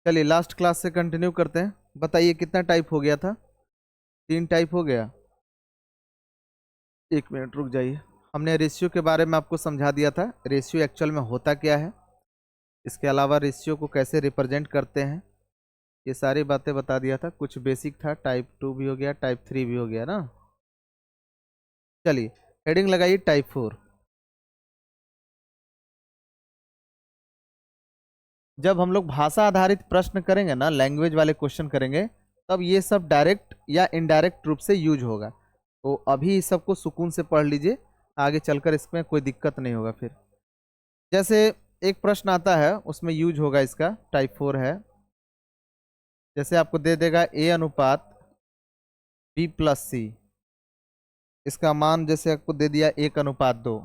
चलिए last class से continue करते हैं। बताइए कितना टाइप हो गया था? 3 टाइप हो गया। 1 मिनट रुक जाइए। हमने रेशियो के बारे में आपको समझा दिया था, रेशियो एक्चुअल में होता क्या है, इसके अलावा रेशियो को कैसे रिप्रेजेंट करते हैं, ये सारी बातें बता दिया था। कुछ बेसिक था, टाइप 2 भी हो गया, टाइप 3 भी हो गया ना। चलिए हेडिंग लगाइए टाइप 4। जब हम लोग भाषा आधारित प्रश्न करेंगे ना, लैंग्वेज वाले क्वेश्चन करेंगे, तब ये सब डायरेक्ट या इनडायरेक्ट रूप से यूज होगा। तो अभी इस सबको सुकून से पढ़ लीजिए, आगे चलकर इसमें कोई दिक्कत नहीं होगा। फिर जैसे एक प्रश्न आता है उसमें यूज होगा इसका, टाइप 4 है। जैसे आपको दे देगा ए अनुपात बी प्लस सी, इसका मान जैसे आपको दे दिया 1:2।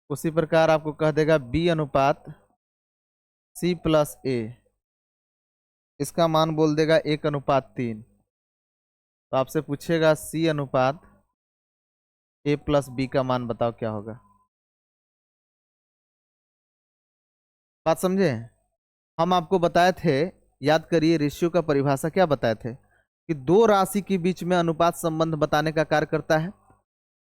उसी प्रकार आपको कह देगा बी अनुपात सी प्लस ए, इसका मान बोल देगा 1:3। तो आपसे पूछेगा सी अनुपात ए प्लस बी का मान बताओ क्या होगा। बात समझे? हम आपको बताए थे, याद करिए, रेशियो का परिभाषा क्या बताए थे कि दो राशि के बीच में अनुपात संबंध बताने का कार्य करता है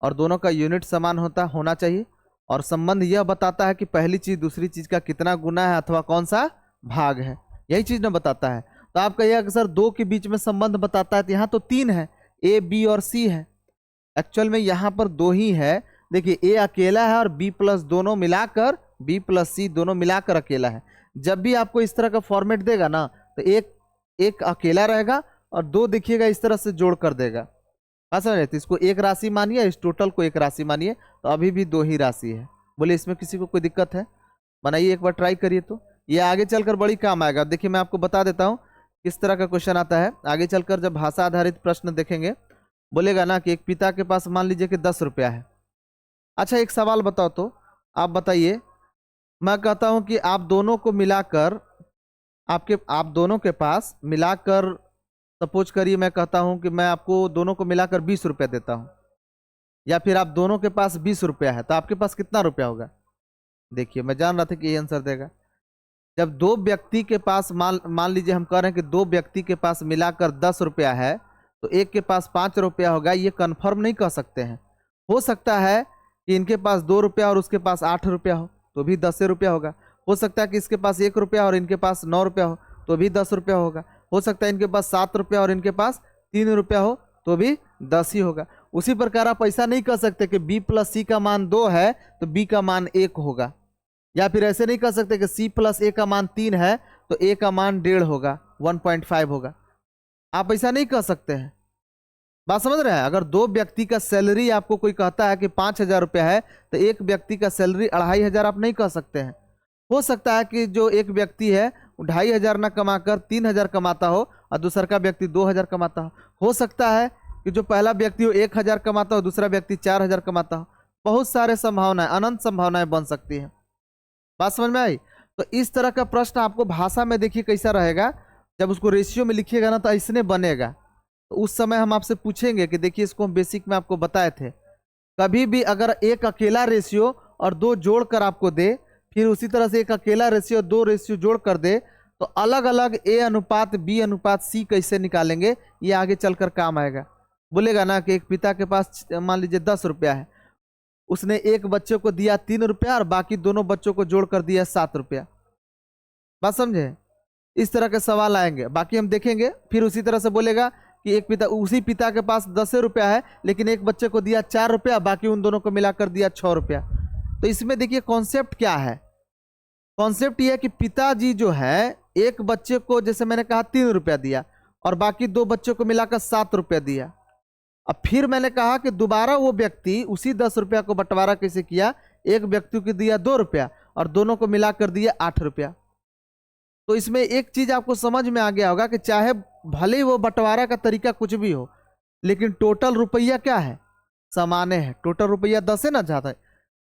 और दोनों का यूनिट समान होना चाहिए। और संबंध यह बताता है कि पहली चीज दूसरी चीज का कितना गुना है अथवा कौन सा भाग है, यही चीज ना बताता है। तो आप कहिए अक्सर दो के बीच में संबंध बताता है, तो यहाँ तो 3 है, ए बी और सी है। एक्चुअल में यहाँ पर 2 ही है। देखिए ए अकेला है और बी प्लस दोनों मिलाकर, बी प्लस सी दोनों मिलाकर अकेला है। जब भी आपको इस तरह का फॉर्मेट देगा ना, तो एक अकेला रहेगा और 2 देखिएगा इस तरह से जोड़ कर देगा। समझे? तो इसको एक राशि मानिए, इस टोटल को एक राशि मानिए, तो अभी भी 2 ही राशि है। बोले इसमें किसी को कोई दिक्कत है? बनाइए एक बार, ट्राई करिए, तो ये आगे चलकर बड़ी काम आएगा। देखिए मैं आपको बता देता हूँ किस तरह का क्वेश्चन आता है आगे चलकर। जब भाषा आधारित प्रश्न देखेंगे, बोलेगा ना कि एक पिता के पास मान लीजिए कि 10 रुपया है। अच्छा एक सवाल बताओ, तो आप बताइए, मैं कहता हूं कि आप दोनों को मिलाकर, आप दोनों के पास मिलाकर, सपोज करिए मैं कहता हूं कि मैं आपको दोनों को मिलाकर 20 रुपया देता हूं, या फिर आप दोनों के पास 20 रुपया है, तो आपके पास कितना रुपया होगा? देखिए मैं जान रहा था कि ये आंसर देगा। जब दो व्यक्ति के पास मान लीजिए हम कह रहे हैं कि 2 व्यक्ति के पास मिलाकर 10 रुपया है, तो एक के पास 5 रुपया होगा, ये कंफर्म नहीं कह सकते हैं। हो सकता है कि इनके पास 2 रुपया और उसके पास 8 रुपया हो, तो भी 10 रुपया होगा। हो सकता है कि इसके पास 1 रुपया और इनके पास 9 रुपया हो, तो भी 10 रुपया होगा। हो सकता है इनके पास 7 रुपया और इनके पास 3 रुपया हो, तो भी 10 ही होगा। उसी प्रकार आप ऐसा नहीं कह सकते कि बी प्लस सी का मान 2 है तो बी का मान 1 होगा, या फिर ऐसे नहीं कह सकते कि सी प्लस ए का मान 3 है तो ए का मान 1.5 होगा, 1.5 होगा। आप ऐसा नहीं कह सकते हैं। बात समझ रहे हैं? अगर 2 व्यक्ति का सैलरी आपको कोई कहता है कि 5,000 रुपया है, तो एक व्यक्ति का सैलरी 2,500 आप नहीं कह सकते हैं। हो सकता है कि जो एक व्यक्ति है 2,500 ना कमाकर 3,000 कमाता हो और दूसरा का व्यक्ति 2,000 कमाता हो सकता है कि जो पहला व्यक्ति हो 1,000 कमाता हो, दूसरा व्यक्ति 4,000 कमाता हो। बहुत सारे संभावनाएं, अनंत संभावनाएं बन सकती हैं। बात समझ में आई? तो इस तरह का प्रश्न आपको भाषा में देखिए कैसा रहेगा, जब उसको रेशियो में लिखिएगा ना तो ऐसने बनेगा। तो उस समय हम आपसे पूछेंगे कि देखिए, इसको हम बेसिक में आपको बताए थे, कभी भी अगर एक अकेला रेशियो और 2 जोड़कर आपको दे, फिर उसी तरह से एक अकेला रेशियो 2 रेशियो जोड़ कर दे, तो अलग अलग ए अनुपात बी अनुपात सी कैसे निकालेंगे, ये आगे चलकर काम आएगा। बोलेगा ना कि एक पिता के पास मान लीजिए 10 रुपया है, उसने एक बच्चे को दिया 3 रुपया और बाकी दोनों बच्चों को जोड़कर दिया 7 रुपया। बात समझे? इस तरह के सवाल आएंगे, बाकी हम देखेंगे। फिर उसी तरह से बोलेगा कि एक पिता, उसी पिता के पास 10 रुपया है लेकिन एक बच्चे को दिया 4 रुपया, बाकी उन दोनों को मिलाकर दिया 6 रुपया। तो इसमें देखिए कॉन्सेप्ट क्या है। कॉन्सेप्ट ये है कि पिताजी जो है एक बच्चे को, जैसे मैंने कहा 3 रुपया दिया और बाकी 2 बच्चों को मिलाकर 7 रुपया दिया। अब फिर मैंने कहा कि दोबारा वो व्यक्ति उसी 10 रुपया को बंटवारा कैसे किया, एक व्यक्ति को दिया 2 रुपया और दोनों को मिलाकर दिया 8 रुपया। तो इसमें एक चीज आपको समझ में आ गया होगा कि चाहे भले ही वो बंटवारा का तरीका कुछ भी हो, लेकिन टोटल रुपया क्या है, समाने है। टोटल रुपया 10 है ना, ज्यादा है।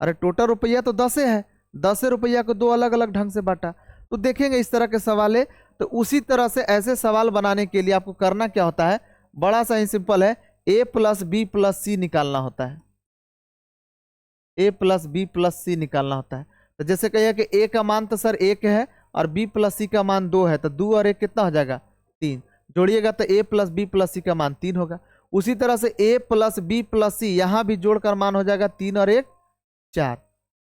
अरे टोटल रुपया तो 10 है, 10 रुपया को 2 अलग अलग ढंग से बांटा। तो देखेंगे इस तरह के सवाल है। तो उसी तरह से ऐसे सवाल बनाने के लिए आपको करना क्या होता है, बड़ा सा ही सिंपल है, ए प्लस बी प्लस सी निकालना होता है। ए प्लस बी प्लस सी निकालना होता है। तो जैसे कहिए कि ए का मान तो सर 1 है और बी प्लस सी का मान 2 है, तो 2 और 1 कितना हो जाएगा 3, जोड़िएगा तो ए प्लस बी प्लस सी का मान 3 होगा। उसी तरह से ए प्लस बी प्लस सी यहाँ भी जोड़कर मान हो जाएगा 3 और 1 4।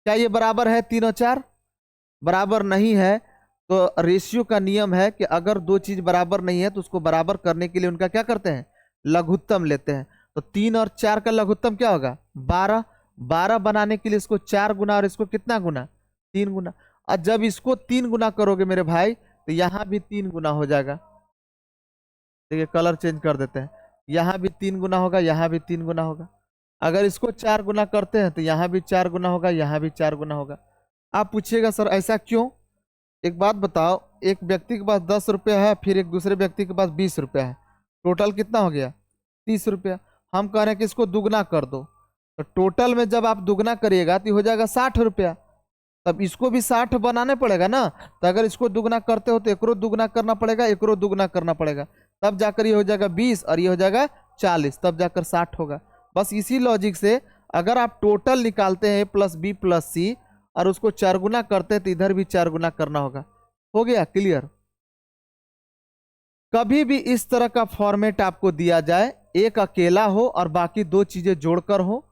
क्या ये बराबर है 3 और 4? बराबर नहीं है। तो रेशियो का नियम है कि अगर दो चीज बराबर नहीं है तो उसको बराबर करने के लिए उनका क्या करते हैं, लघुत्तम लेते हैं। तो 3 और 4 का लघुत्तम क्या होगा 12। 12 बनाने के लिए इसको 4 गुना और इसको कितना गुना 3 गुना। और जब इसको 3 गुना करोगे मेरे भाई तो यहाँ भी 3 गुना हो जाएगा। देखिए कलर चेंज कर देते हैं, यहाँ भी 3 गुना होगा, यहाँ भी 3 गुना होगा। अगर इसको 4 गुना करते हैं तो यहाँ भी 4 गुना होगा, यहाँ भी 4 गुना होगा। आप पूछिएगा सर ऐसा क्यों? एक बात बताओ, एक व्यक्ति के पास 10 रुपया है, फिर एक दूसरे व्यक्ति के पास 20 रुपया है, टोटल कितना हो गया 30 रुपया। हम कह रहे हैं कि इसको दुगना कर दो, तो टोटल में जब आप दुगना करिएगा तो हो जाएगा 60 रुपया। तब इसको भी 60 बनाने पड़ेगा ना, तो अगर इसको दुगना करते हो तो एकरो दुगना करना पड़ेगा, एकरो दुगना करना पड़ेगा, तब जाकर ये हो जाएगा 20 और ये हो जाएगा 40, तब जाकर 60 होगा। बस इसी लॉजिक से अगर आप टोटल निकालते हैं प्लस बी प्लस सी और उसको 4 गुना करते हैं तो इधर भी 4 गुना करना होगा। हो गया क्लियर? कभी भी इस तरह का फॉर्मेट आपको दिया जाए, एक अकेला हो और बाकी दो चीजें जोड़कर हो,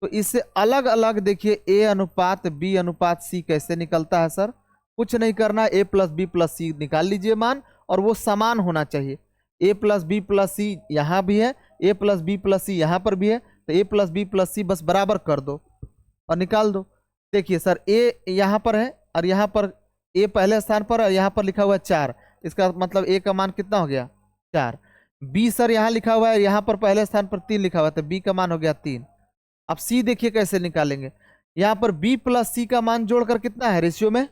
तो इससे अलग अलग देखिए ए अनुपात बी अनुपात सी कैसे निकलता है सर। कुछ नहीं करना, ए प्लस बी प्लस सी निकाल लीजिए मान, और वो समान होना चाहिए। ए प्लस बी प्लस सी यहाँ भी है, ए प्लस बी प्लस सी यहाँ पर भी है, तो ए प्लस बी प्लस सी बस बराबर कर दो और निकाल दो। देखिए सर ए यहाँ पर है और यहाँ पर ए पहले स्थान पर और यहाँ पर लिखा हुआ है 4, इसका मतलब ए का मान कितना हो गया 4। बी सर यहाँ लिखा हुआ है, यहाँ पर पहले स्थान पर 3 लिखा हुआ है, तो बी का मान हो गया 3। अब सी देखिए कैसे निकालेंगे, यहाँ पर बी प्लस सी का मान जोड़कर कितना है रेशियो में,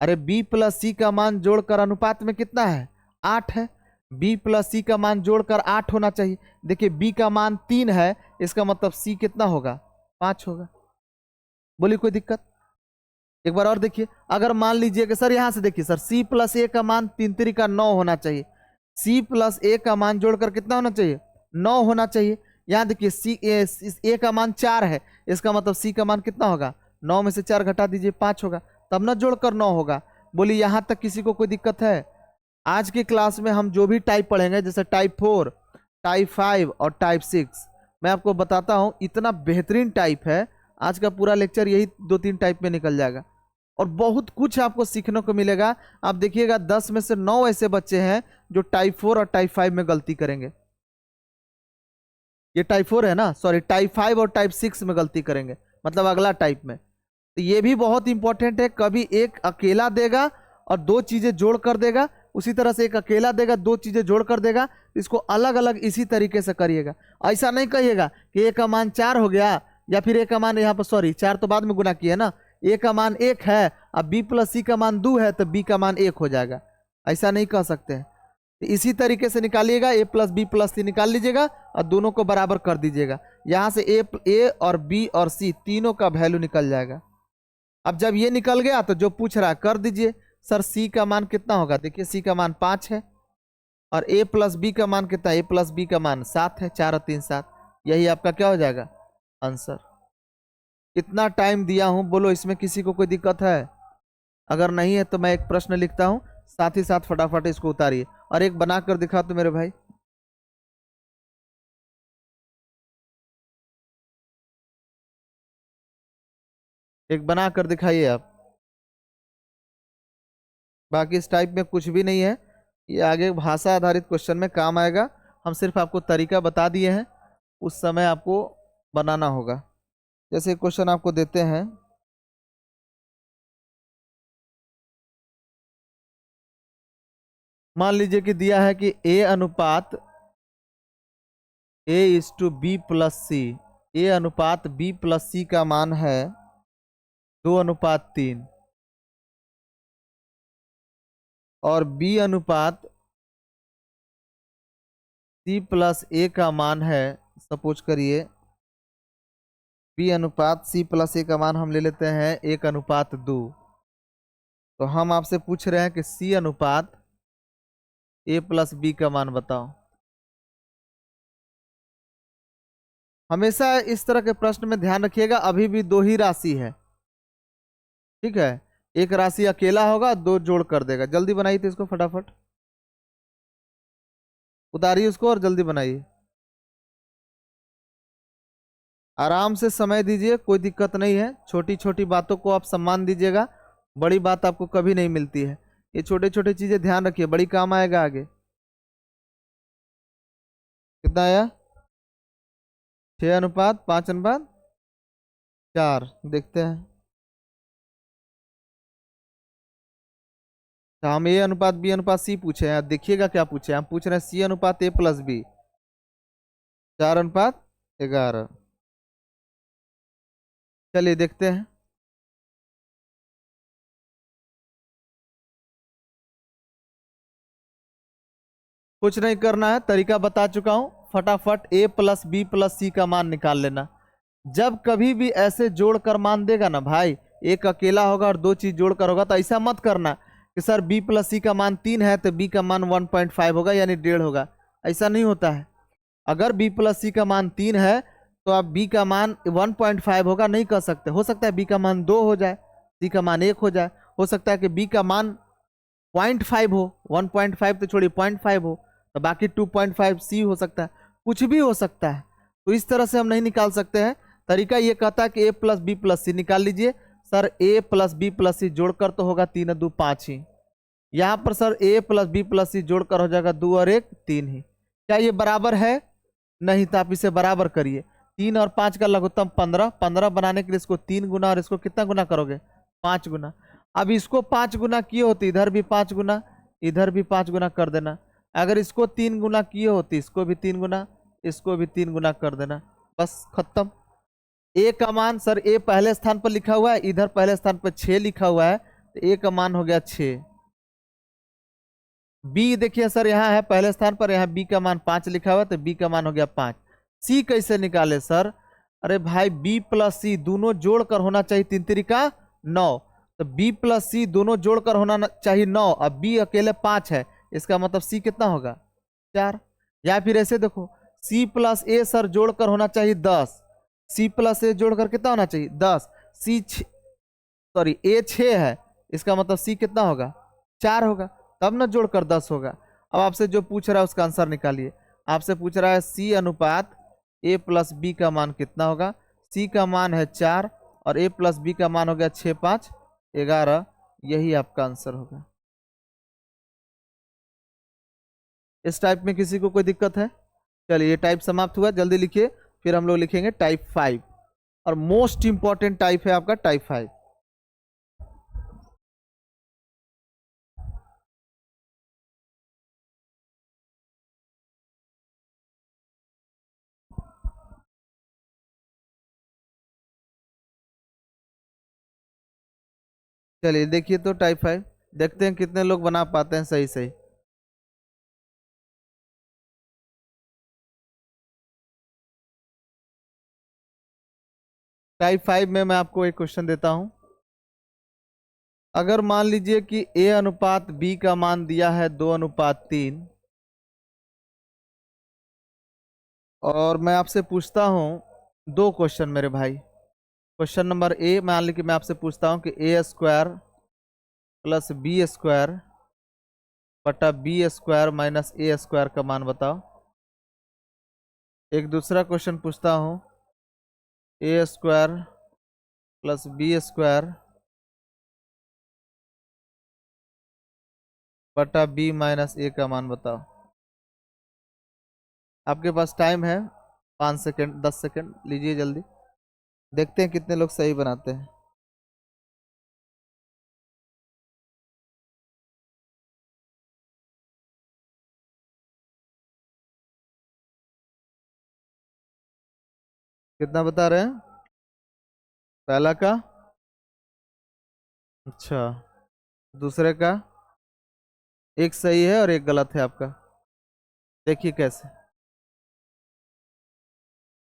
अरे बी प्लस सी का मान जोड़कर अनुपात में कितना है 8 है, बी प्लस सी का मान जोड़कर 8 होना चाहिए। देखिए बी का मान 3 है, इसका मतलब सी कितना होगा 5 होगा। बोलिए कोई दिक्कत? एक बार और देखिए, अगर मान लीजिए कि सर यहाँ से देखिए सर सी प्लस ए का मान 3 3 का 9 होना चाहिए, सी प्लस ए का मान जोड़कर कितना होना चाहिए 9 होना चाहिए। यहाँ देखिए सी ए का मान 4 है, इसका मतलब सी का मान कितना होगा 9 में से 4 घटा दीजिए 5 होगा, तब ना जोड़कर 9 होगा। बोलिए यहाँ तक किसी को कोई दिक्कत है? आज की क्लास में हम जो भी टाइप पढ़ेंगे जैसे टाइप 4, टाइप 5 और टाइप 6, मैं आपको बताता हूँ इतना बेहतरीन टाइप है। आज का पूरा लेक्चर यही 2-3 टाइप में निकल जाएगा और बहुत कुछ आपको सीखने को मिलेगा। आप देखिएगा 10 में से 9 ऐसे बच्चे हैं जो टाइप 4 और टाइप 5 में गलती करेंगे। ये टाइप 4 है ना, सॉरी टाइप 5 और टाइप 6 में गलती करेंगे, मतलब अगला टाइप में। तो ये भी बहुत इंपॉर्टेंट है, कभी एक अकेला देगा और दो चीजें जोड़ कर देगा, उसी तरह से एक अकेला देगा दो चीजें जोड़ कर देगा, इसको अलग अलग इसी तरीके से करिएगा। ऐसा नहीं कहिएगा कि ए का मान 4 हो गया, या फिर ए का मान यहाँ पर सॉरी 4 तो बाद में गुना किया ना, ए का मान 1 है, अब बी प्लस सी का मान 2 है तो बी का मान 1 हो जाएगा, ऐसा नहीं कह सकते हैं। तो इसी तरीके से निकालिएगा, ए प्लस बी प्लस सी निकाल लीजिएगा और दोनों को बराबर कर दीजिएगा। यहाँ से ए और बी और सी तीनों का वैल्यू निकल जाएगा। अब जब ये निकल गया तो जो पूछ रहा है कर दीजिए। सर सी का मान कितना होगा, देखिए सी का मान 5 है और ए प्लस बी का मान कितना है, ए प्लस बी का मान 7 है, 4 और 3 7, यही आपका क्या हो जाएगा आंसर। कितना टाइम दिया हूं बोलो, इसमें किसी को कोई दिक्कत है? अगर नहीं है तो मैं एक प्रश्न लिखता हूं, साथ ही साथ फटाफट इसको उतारिए और एक बनाकर दिखा तो मेरे भाई। एक बनाकर दिखाइए आप, बाकी इस टाइप में कुछ भी नहीं है, ये आगे भाषा आधारित क्वेश्चन में काम आएगा। हम सिर्फ आपको तरीका बता दिए हैं, उस समय आपको बनाना होगा। जैसे क्वेश्चन आपको देते हैं, मान लीजिए कि दिया है कि ए अनुपात ए इज टू बी प्लस सी, ए अनुपात बी प्लस सी का मान है 2:3 और बी अनुपात सी प्लस ए का मान है, सपोज करिए बी अनुपात सी प्लस ए का मान हम ले लेते हैं 1:2। तो हम आपसे पूछ रहे हैं कि सी अनुपात ए प्लस बी का मान बताओ। हमेशा इस तरह के प्रश्न में ध्यान रखिएगा, अभी भी दो ही राशि है, ठीक है, एक राशि अकेला होगा, दो जोड़ कर देगा। जल्दी बनाइए तो इसको फटाफट, उतारिए उसको और जल्दी बनाइए। आराम से समय दीजिए, कोई दिक्कत नहीं है। छोटी छोटी बातों को आप सम्मान दीजिएगा, बड़ी बात आपको कभी नहीं मिलती है। ये छोटे छोटे चीजें ध्यान रखिए, बड़ी काम आएगा आगे। कितना आया? 6:5:4। देखते हैं। तो हम A/B/C पूछे हैं, देखिएगा क्या पूछे हैं। हम पूछ रहे हैं C/A+B, 4:11। चलिए देखते हैं। कुछ नहीं करना है, तरीका बता चुका हूं। फटाफट A+B+C का मान निकाल लेना। जब कभी भी ऐसे जोड़कर मान देगा ना भाई, एक अकेला होगा और दो चीज जोड़कर होगा, तो ऐसा मत करना कि सर B+C का मान 3 है तो B का मान 1.5 होगा, यानी 1.5 होगा। ऐसा नहीं होता है। अगर B+C का मान 3 है तो आप B का मान 1.5 होगा नहीं कर सकते। हो सकता है B का मान 2 हो जाए, C का मान 1 हो जाए। हो सकता है कि B का मान 0.5 हो, 1.5 तो छोड़िए 0.5 हो, तो बाकी 2.5 C हो सकता है। कुछ भी हो सकता है। तो इस तरह से हम नहीं निकाल सकते हैं। तरीका ये कहता है कि A+B+C निकाल लीजिए। सर A+B+C जोड़कर तो होगा 3×2=5 ही। यहाँ पर सर A+B+C जोड़कर हो जाएगा 2 और 1 3 ही। क्या ये बराबर है? नहीं, तो आप इसे बराबर करिए। 3 और 5 का लघुत्तम 15। 15 बनाने के लिए इसको 3 गुना और इसको कितना गुना करोगे? 5 गुना। अब इसको 5 गुना किए होते, इधर भी 5 गुना, इधर भी 5 गुना कर देना। अगर इसको 3 गुना किए होते, इसको भी 3 गुना, इसको भी 3 गुना कर देना। बस खत्म। ए का मान सर ए पहले स्थान पर लिखा हुआ है, इधर पहले स्थान पर 6 लिखा हुआ है, तो ए का मान हो गया 6। बी देखिए सर यहाँ है पहले स्थान पर, यहाँ बी का मान 5 लिखा हुआ है, तो बी का मान हो गया 5। सी कैसे निकाले सर? अरे भाई B+C दोनों जोड़कर होना चाहिए 3×3=9, तो B+C दोनों जोड़कर होना चाहिए 9। अब बी अकेले 5 है, इसका मतलब सी कितना होगा? 4। या फिर ऐसे देखो, C+A सर जोड़कर होना चाहिए 10। C+A जोड़कर कितना होना चाहिए? 10। सी सॉरी A 6 है, इसका मतलब C कितना होगा? 4 होगा, तब ना जोड़कर 10 होगा। अब आपसे जो पूछ रहा है उसका आंसर निकालिए। आपसे पूछ रहा है C/A+B का मान कितना होगा? C का मान है 4 और A+B का मान हो गया 6×5=11। यही आपका आंसर होगा। इस टाइप में किसी को कोई दिक्कत है? चलिए ये टाइप समाप्त हुआ, जल्दी लिखिए। फिर हम लोग लिखेंगे टाइप 5, और मोस्ट इंपॉर्टेंट टाइप है आपका टाइप 5। चलिए देखिए तो टाइप 5, देखते हैं कितने लोग बना पाते हैं सही सही। टाइप 5 में मैं आपको एक क्वेश्चन देता हूं। अगर मान लीजिए कि A/B का मान दिया है 2:3, और मैं आपसे पूछता हूं दो क्वेश्चन मेरे भाई। क्वेश्चन नंबर ए, मान लीजिए कि मैं आपसे पूछता हूं कि A² + B² बटा B² - A² का मान बताओ। एक दूसरा क्वेश्चन पूछता हूं, A² + B² बटा B - A का मान बताओ। आपके पास टाइम है 5 सेकंड, 10 सेकंड लीजिए जल्दी। देखते हैं कितने लोग सही बनाते हैं। कितना बता रहे हैं? पहला का? अच्छा, दूसरे का? एक सही है और एक गलत है आपका। देखिए कैसे।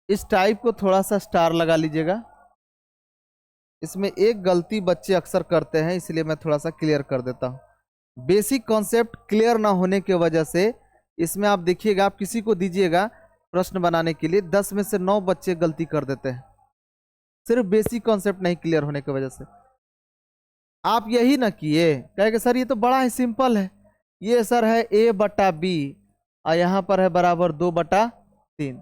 इस टाइप को थोड़ा सा स्टार लगा लीजिएगा। इसमें एक गलती बच्चे अक्सर करते हैं, इसलिए मैं थोड़ा सा क्लियर कर देता हूँ। बेसिक कॉन्सेप्ट क्लियर ना होने की वजह से इसमें आप देखिएगा, आप किसी को दीजिएगा प्रश्न बनाने के लिए, 10 में से 9 बच्चे गलती कर देते हैं, सिर्फ बेसिक कॉन्सेप्ट नहीं क्लियर होने की वजह से। आप यही ना किए, कहेंगे सर ये तो बड़ा ही सिंपल है, ये सर है a बटा बी और यहाँ पर है बराबर 2/3।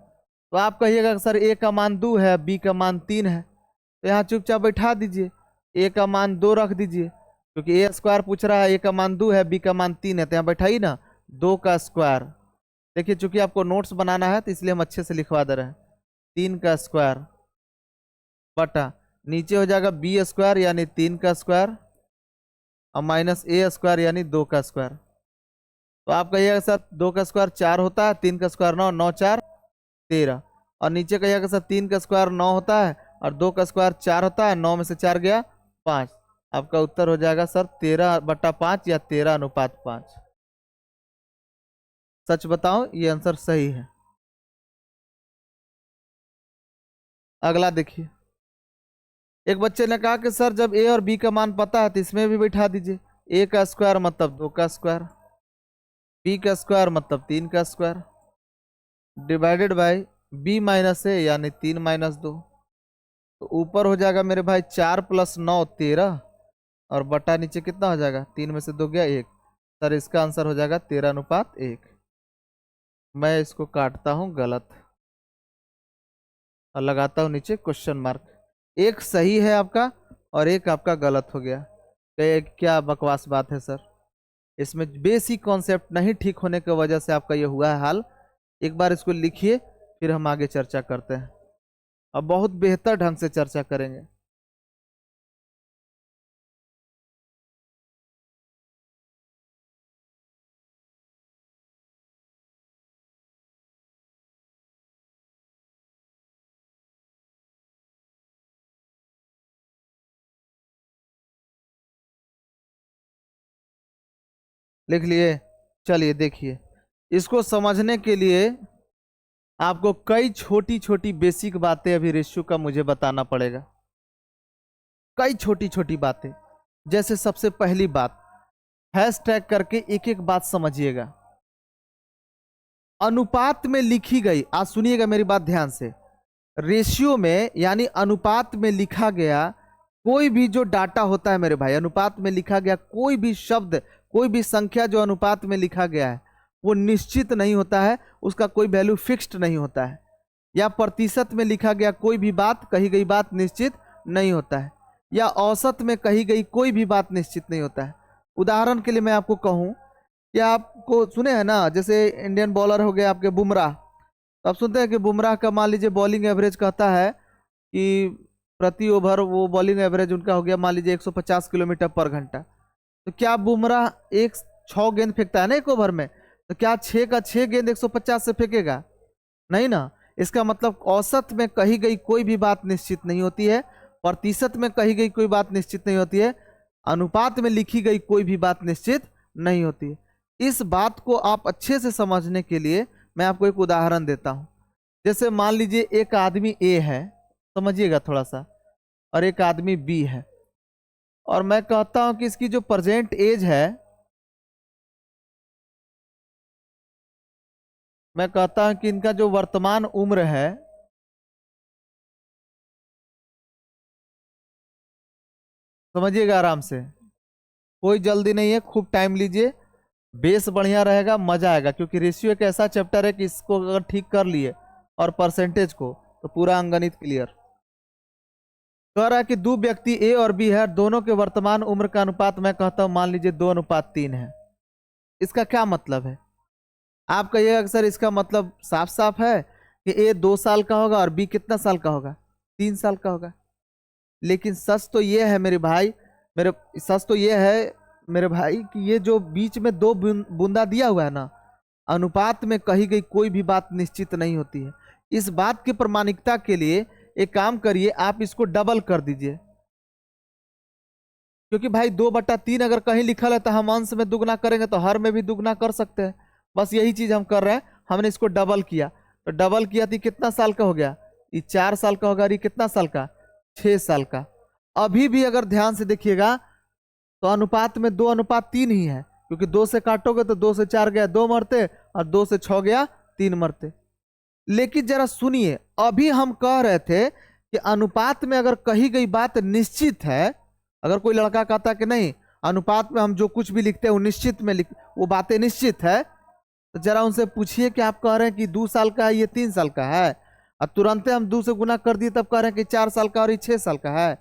तो आप कहिएगा सर a का मान 2 है, b का मान 3 है, तो यहाँ चुपचाप बैठा दीजिए, a का मान 2 रख दीजिए, क्योंकि a स्क्वायर पूछ रहा है, a का मान 2 है, b का मान 3 है, तो यहाँ बैठाइए ना 2 का स्क्वायर। देखिए चूंकि आपको नोट्स बनाना है तो इसलिए हम अच्छे से लिखवा दे रहे हैं, 3 का स्क्वायर बटा नीचे हो जाएगा बी स्क्वायर यानी 3 का स्क्वायर और माइनस a स्क्वायर यानी 2 का स्क्वायर। तो आप कहिएगा सर 2 का स्क्वायर 4 होता है, 3 का स्क्वायर 9, 9 4 13, और नीचे कहिएगा सर 3 का स्क्वायर 9 होता है और 2 का स्क्वायर 4 होता है, 9 में से 4 गया 5। आपका उत्तर हो जाएगा सर 13/5 या 13:5। सच बताओ ये आंसर सही है। अगला देखिए, एक बच्चे ने कहा कि सर जब a और b का मान पता है तो इसमें भी बैठा दीजिए, a का स्क्वायर मतलब 2 का स्क्वायर, b का स्क्वायर मतलब 3 का square divided by b minus a यानी 3 माइनस 2। तो ऊपर हो जाएगा मेरे भाई 4 + 9 13 और बटा नीचे कितना हो जाएगा, 3 में से 2 गया 1। सर इसका आंसर हो जाएगा 13:1। मैं इसको काटता हूं गलत और लगाता हूं नीचे क्वेश्चन मार्क। एक सही है आपका और एक आपका गलत हो गया। क्या बकवास बात है सर, इसमें बेसिक कॉन्सेप्ट नहीं ठीक होने की वजह से आपका ये हुआ है हाल। एक बार इसको लिखिए फिर हम आगे चर्चा करते हैं और बहुत बेहतर ढंग से चर्चा करेंगे। लिख लिए, चलिए देखिए, इसको समझने के लिए आपको कई छोटी छोटी बेसिक बातें अभी रेशियो का मुझे बताना पड़ेगा, कई छोटी छोटी बातें। जैसे सबसे पहली बात, हैशटैग करके एक एक बात समझिएगा। अनुपात में लिखी गई, आज सुनिएगा मेरी बात ध्यान से, रेशियो में यानी अनुपात में लिखा गया कोई भी जो डाटा होता है मेरे भाई, अनुपात में लिखा गया कोई भी शब्द, कोई भी संख्या जो अनुपात में लिखा गया है वो निश्चित नहीं होता है, उसका कोई वैल्यू फिक्स्ड नहीं होता है। या प्रतिशत में लिखा गया कोई भी बात, कही गई बात निश्चित नहीं होता है। या औसत में कही गई कोई भी बात निश्चित नहीं होता है। उदाहरण के लिए मैं आपको कहूं कि आपको सुने हैं ना, जैसे इंडियन बॉलर हो गए आपके बुमराह, तो आप सुनते हैं कि बुमराह का मान लीजिए बॉलिंग एवरेज कहता है कि प्रति ओवर वो बॉलिंग एवरेज उनका हो गया मान लीजिए 150 किलोमीटर पर घंटा। तो क्या बुमराह 6 गेंद फेंकता है ना एक ओवर में, तो क्या 6 का 6 गेंद 150 से फेंकेगा? नहीं ना। इसका मतलब औसत में कही गई कोई भी बात निश्चित नहीं होती है, प्रतिशत में कही गई कोई बात निश्चित नहीं होती है, अनुपात में लिखी गई कोई भी बात निश्चित नहीं होती है। इस बात को आप अच्छे से समझने के लिए मैं आपको एक उदाहरण देता हूं। जैसे मान लीजिए एक आदमी ए है, समझिएगा थोड़ा सा, और एक आदमी बी है, और मैं कहता हूं कि इसकी जो प्रेजेंट एज है, मैं कहता हूं कि इनका जो वर्तमान उम्र है, समझिएगा आराम से, कोई जल्दी नहीं है, खूब टाइम लीजिए, बेस बढ़िया रहेगा, मजा आएगा, क्योंकि रेशियो एक ऐसा चैप्टर है कि इसको अगर ठीक कर लिए और परसेंटेज को, तो पूरा अंकगणित क्लियर। कह रहा है कि दो व्यक्ति ए और बी है, दोनों के वर्तमान उम्र का अनुपात मैं कहता हूं मान लीजिए 2:3 है। इसका क्या मतलब है? आप कहिएगा कि सर इसका मतलब साफ साफ है कि ए 2 साल का होगा और बी कितना साल का होगा, 3 साल का होगा। लेकिन सच तो ये है मेरे भाई, सच तो ये है मेरे भाई कि ये जो बीच में 2 बूंदा दिया हुआ है ना, अनुपात में कही गई कोई भी बात निश्चित नहीं होती है। इस बात की प्रमाणिकता के लिए एक काम करिए, आप इसको डबल कर दीजिए, क्योंकि भाई 2/3 अगर कहीं लिखल है तो हम अंश में दुगना करेंगे तो हर में भी दुगना कर सकते हैं। बस यही चीज हम कर रहे हैं, हमने इसको डबल किया, तो डबल किया तो कितना साल का हो गया, ये 4 साल का होगा, ये कितना साल का, 6 साल का। अभी भी अगर ध्यान से देखिएगा तो अनुपात में 2:3 ही है, क्योंकि 2 से काटोगे तो 2 से 4 गया 2 मरते और 2 से 6 गया 3 मरते। लेकिन जरा सुनिए, अभी हम कह रहे थे कि अनुपात में अगर कही गई बात निश्चित है अगर कोई लड़का कहता है कि नहीं अनुपात में हम जो कुछ भी लिखते हैं वो निश्चित में वो बातें निश्चित है, तो जरा उनसे पूछिए कि आप कह रहे हैं कि 2 साल का है, ये 3 साल का है, और तुरंत हम 2 से गुना कर दिए तब कह रहे हैं कि 4 साल का और ये 6 साल का है।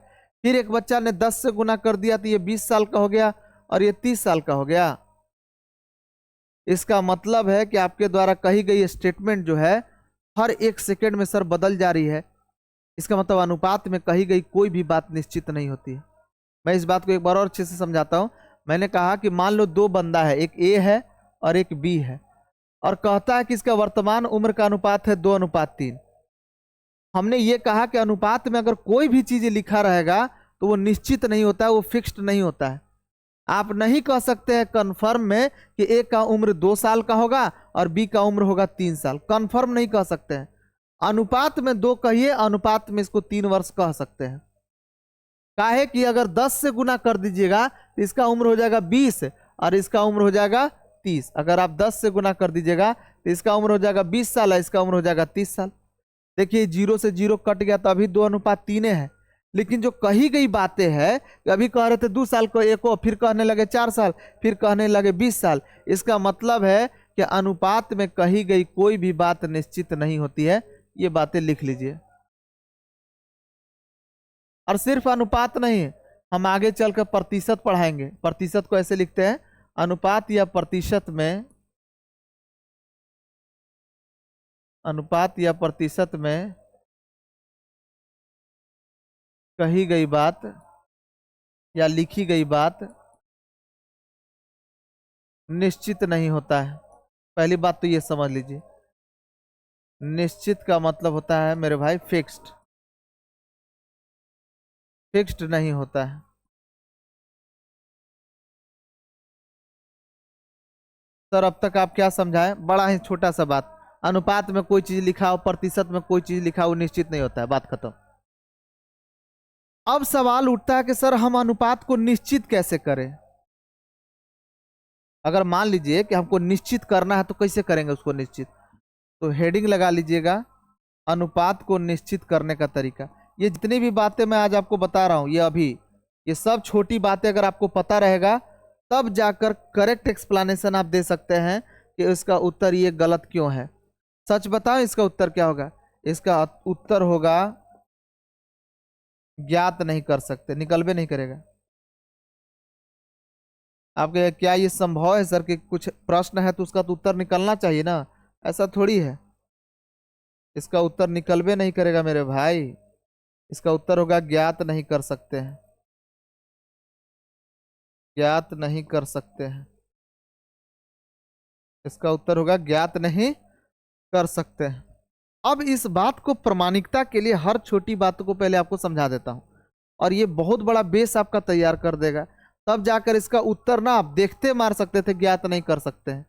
फिर एक बच्चा ने 10 से गुना कर दिया तो ये 20 साल का हो गया और ये 30 साल का हो गया। इसका मतलब है कि आपके द्वारा कही गई स्टेटमेंट जो है हर 1 सेकेंड में सर बदल जा रही है। इसका मतलब अनुपात में कही गई कोई भी बात निश्चित नहीं होती है। मैं इस बात को एक बार और अच्छे से समझाता हूं। मैंने कहा कि मान लो 2 बंदा है, एक ए है और एक बी है, और कहता है कि इसका वर्तमान उम्र का अनुपात है 2:3। हमने ये कहा कि अनुपात में अगर कोई भी चीज लिखा रहेगा तो वो निश्चित नहीं होता है, वो फिक्स्ड नहीं होता है। आप नहीं कह सकते हैं कन्फर्म में कि ए का उम्र 2 साल का होगा और बी का उम्र होगा 3 साल, कन्फर्म नहीं कह सकते हैं। अनुपात में 2 कहिए, अनुपात में इसको 3 वर्ष कह सकते हैं। काहे कि अगर 10 से गुना कर दीजिएगा तो इसका उम्र हो जाएगा 20 और इसका उम्र हो जाएगा 30। अगर आप 10 से गुना कर दीजिएगा तो इसका उम्र हो जाएगा 20 साल और इसका उम्र हो जाएगा 30 साल। देखिए 0 से 0 कट गया तो अभी 2:3 है। लेकिन जो कही गई बातें हैं, अभी कह रहे थे 2 साल को एक हो, फिर कहने लगे 4 साल, फिर कहने लगे 20 साल। इसका मतलब है कि अनुपात में कही गई कोई भी बात निश्चित नहीं होती है। ये बातें लिख लीजिए। और सिर्फ अनुपात नहीं, हम आगे चलकर प्रतिशत पढ़ाएंगे। प्रतिशत को ऐसे लिखते हैं, अनुपात या प्रतिशत में, अनुपात या प्रतिशत में कही गई बात या लिखी गई बात निश्चित नहीं होता है। पहली बात तो ये समझ लीजिए, निश्चित का मतलब होता है मेरे भाई फिक्स्ड, फिक्स्ड नहीं होता है। सर अब तक आप क्या समझाएं? बड़ा ही छोटा सा बात, अनुपात में कोई चीज लिखा हो, प्रतिशत में कोई चीज लिखा हो, निश्चित नहीं होता है, बात खत्म। अब सवाल उठता है कि सर हम अनुपात को निश्चित कैसे करें? अगर मान लीजिए कि हमको निश्चित करना है तो कैसे करेंगे उसको निश्चित? तो हेडिंग लगा लीजिएगा, अनुपात को निश्चित करने का तरीका। ये जितनी भी बातें मैं आज आपको बता रहा हूं, ये अभी ये सब छोटी बातें अगर आपको पता रहेगा तब जाकर करेक्ट एक्सप्लेनेशन आप दे सकते हैं कि इसका उत्तर ये गलत क्यों है। सच बताओ इसका उत्तर क्या होगा? इसका उत्तर होगा ज्ञात नहीं कर सकते, निकलबे नहीं करेगा। आपके क्या ये संभव है सर कि कुछ प्रश्न है तो उसका तो उत्तर निकलना चाहिए ना? ऐसा थोड़ी है। इसका उत्तर निकलबे नहीं करेगा मेरे भाई। इसका उत्तर होगा ज्ञात नहीं कर सकते हैं, ज्ञात नहीं कर सकते हैं। इसका उत्तर होगा ज्ञात नहीं कर सकते हैं। अब इस बात को प्रमाणिकता के लिए हर छोटी बात को पहले आपको समझा देता हूं, और ये बहुत बड़ा बेस आपका तैयार कर देगा। तब जाकर इसका उत्तर ना आप देखते मार सकते थे, ज्ञात नहीं कर सकते हैं।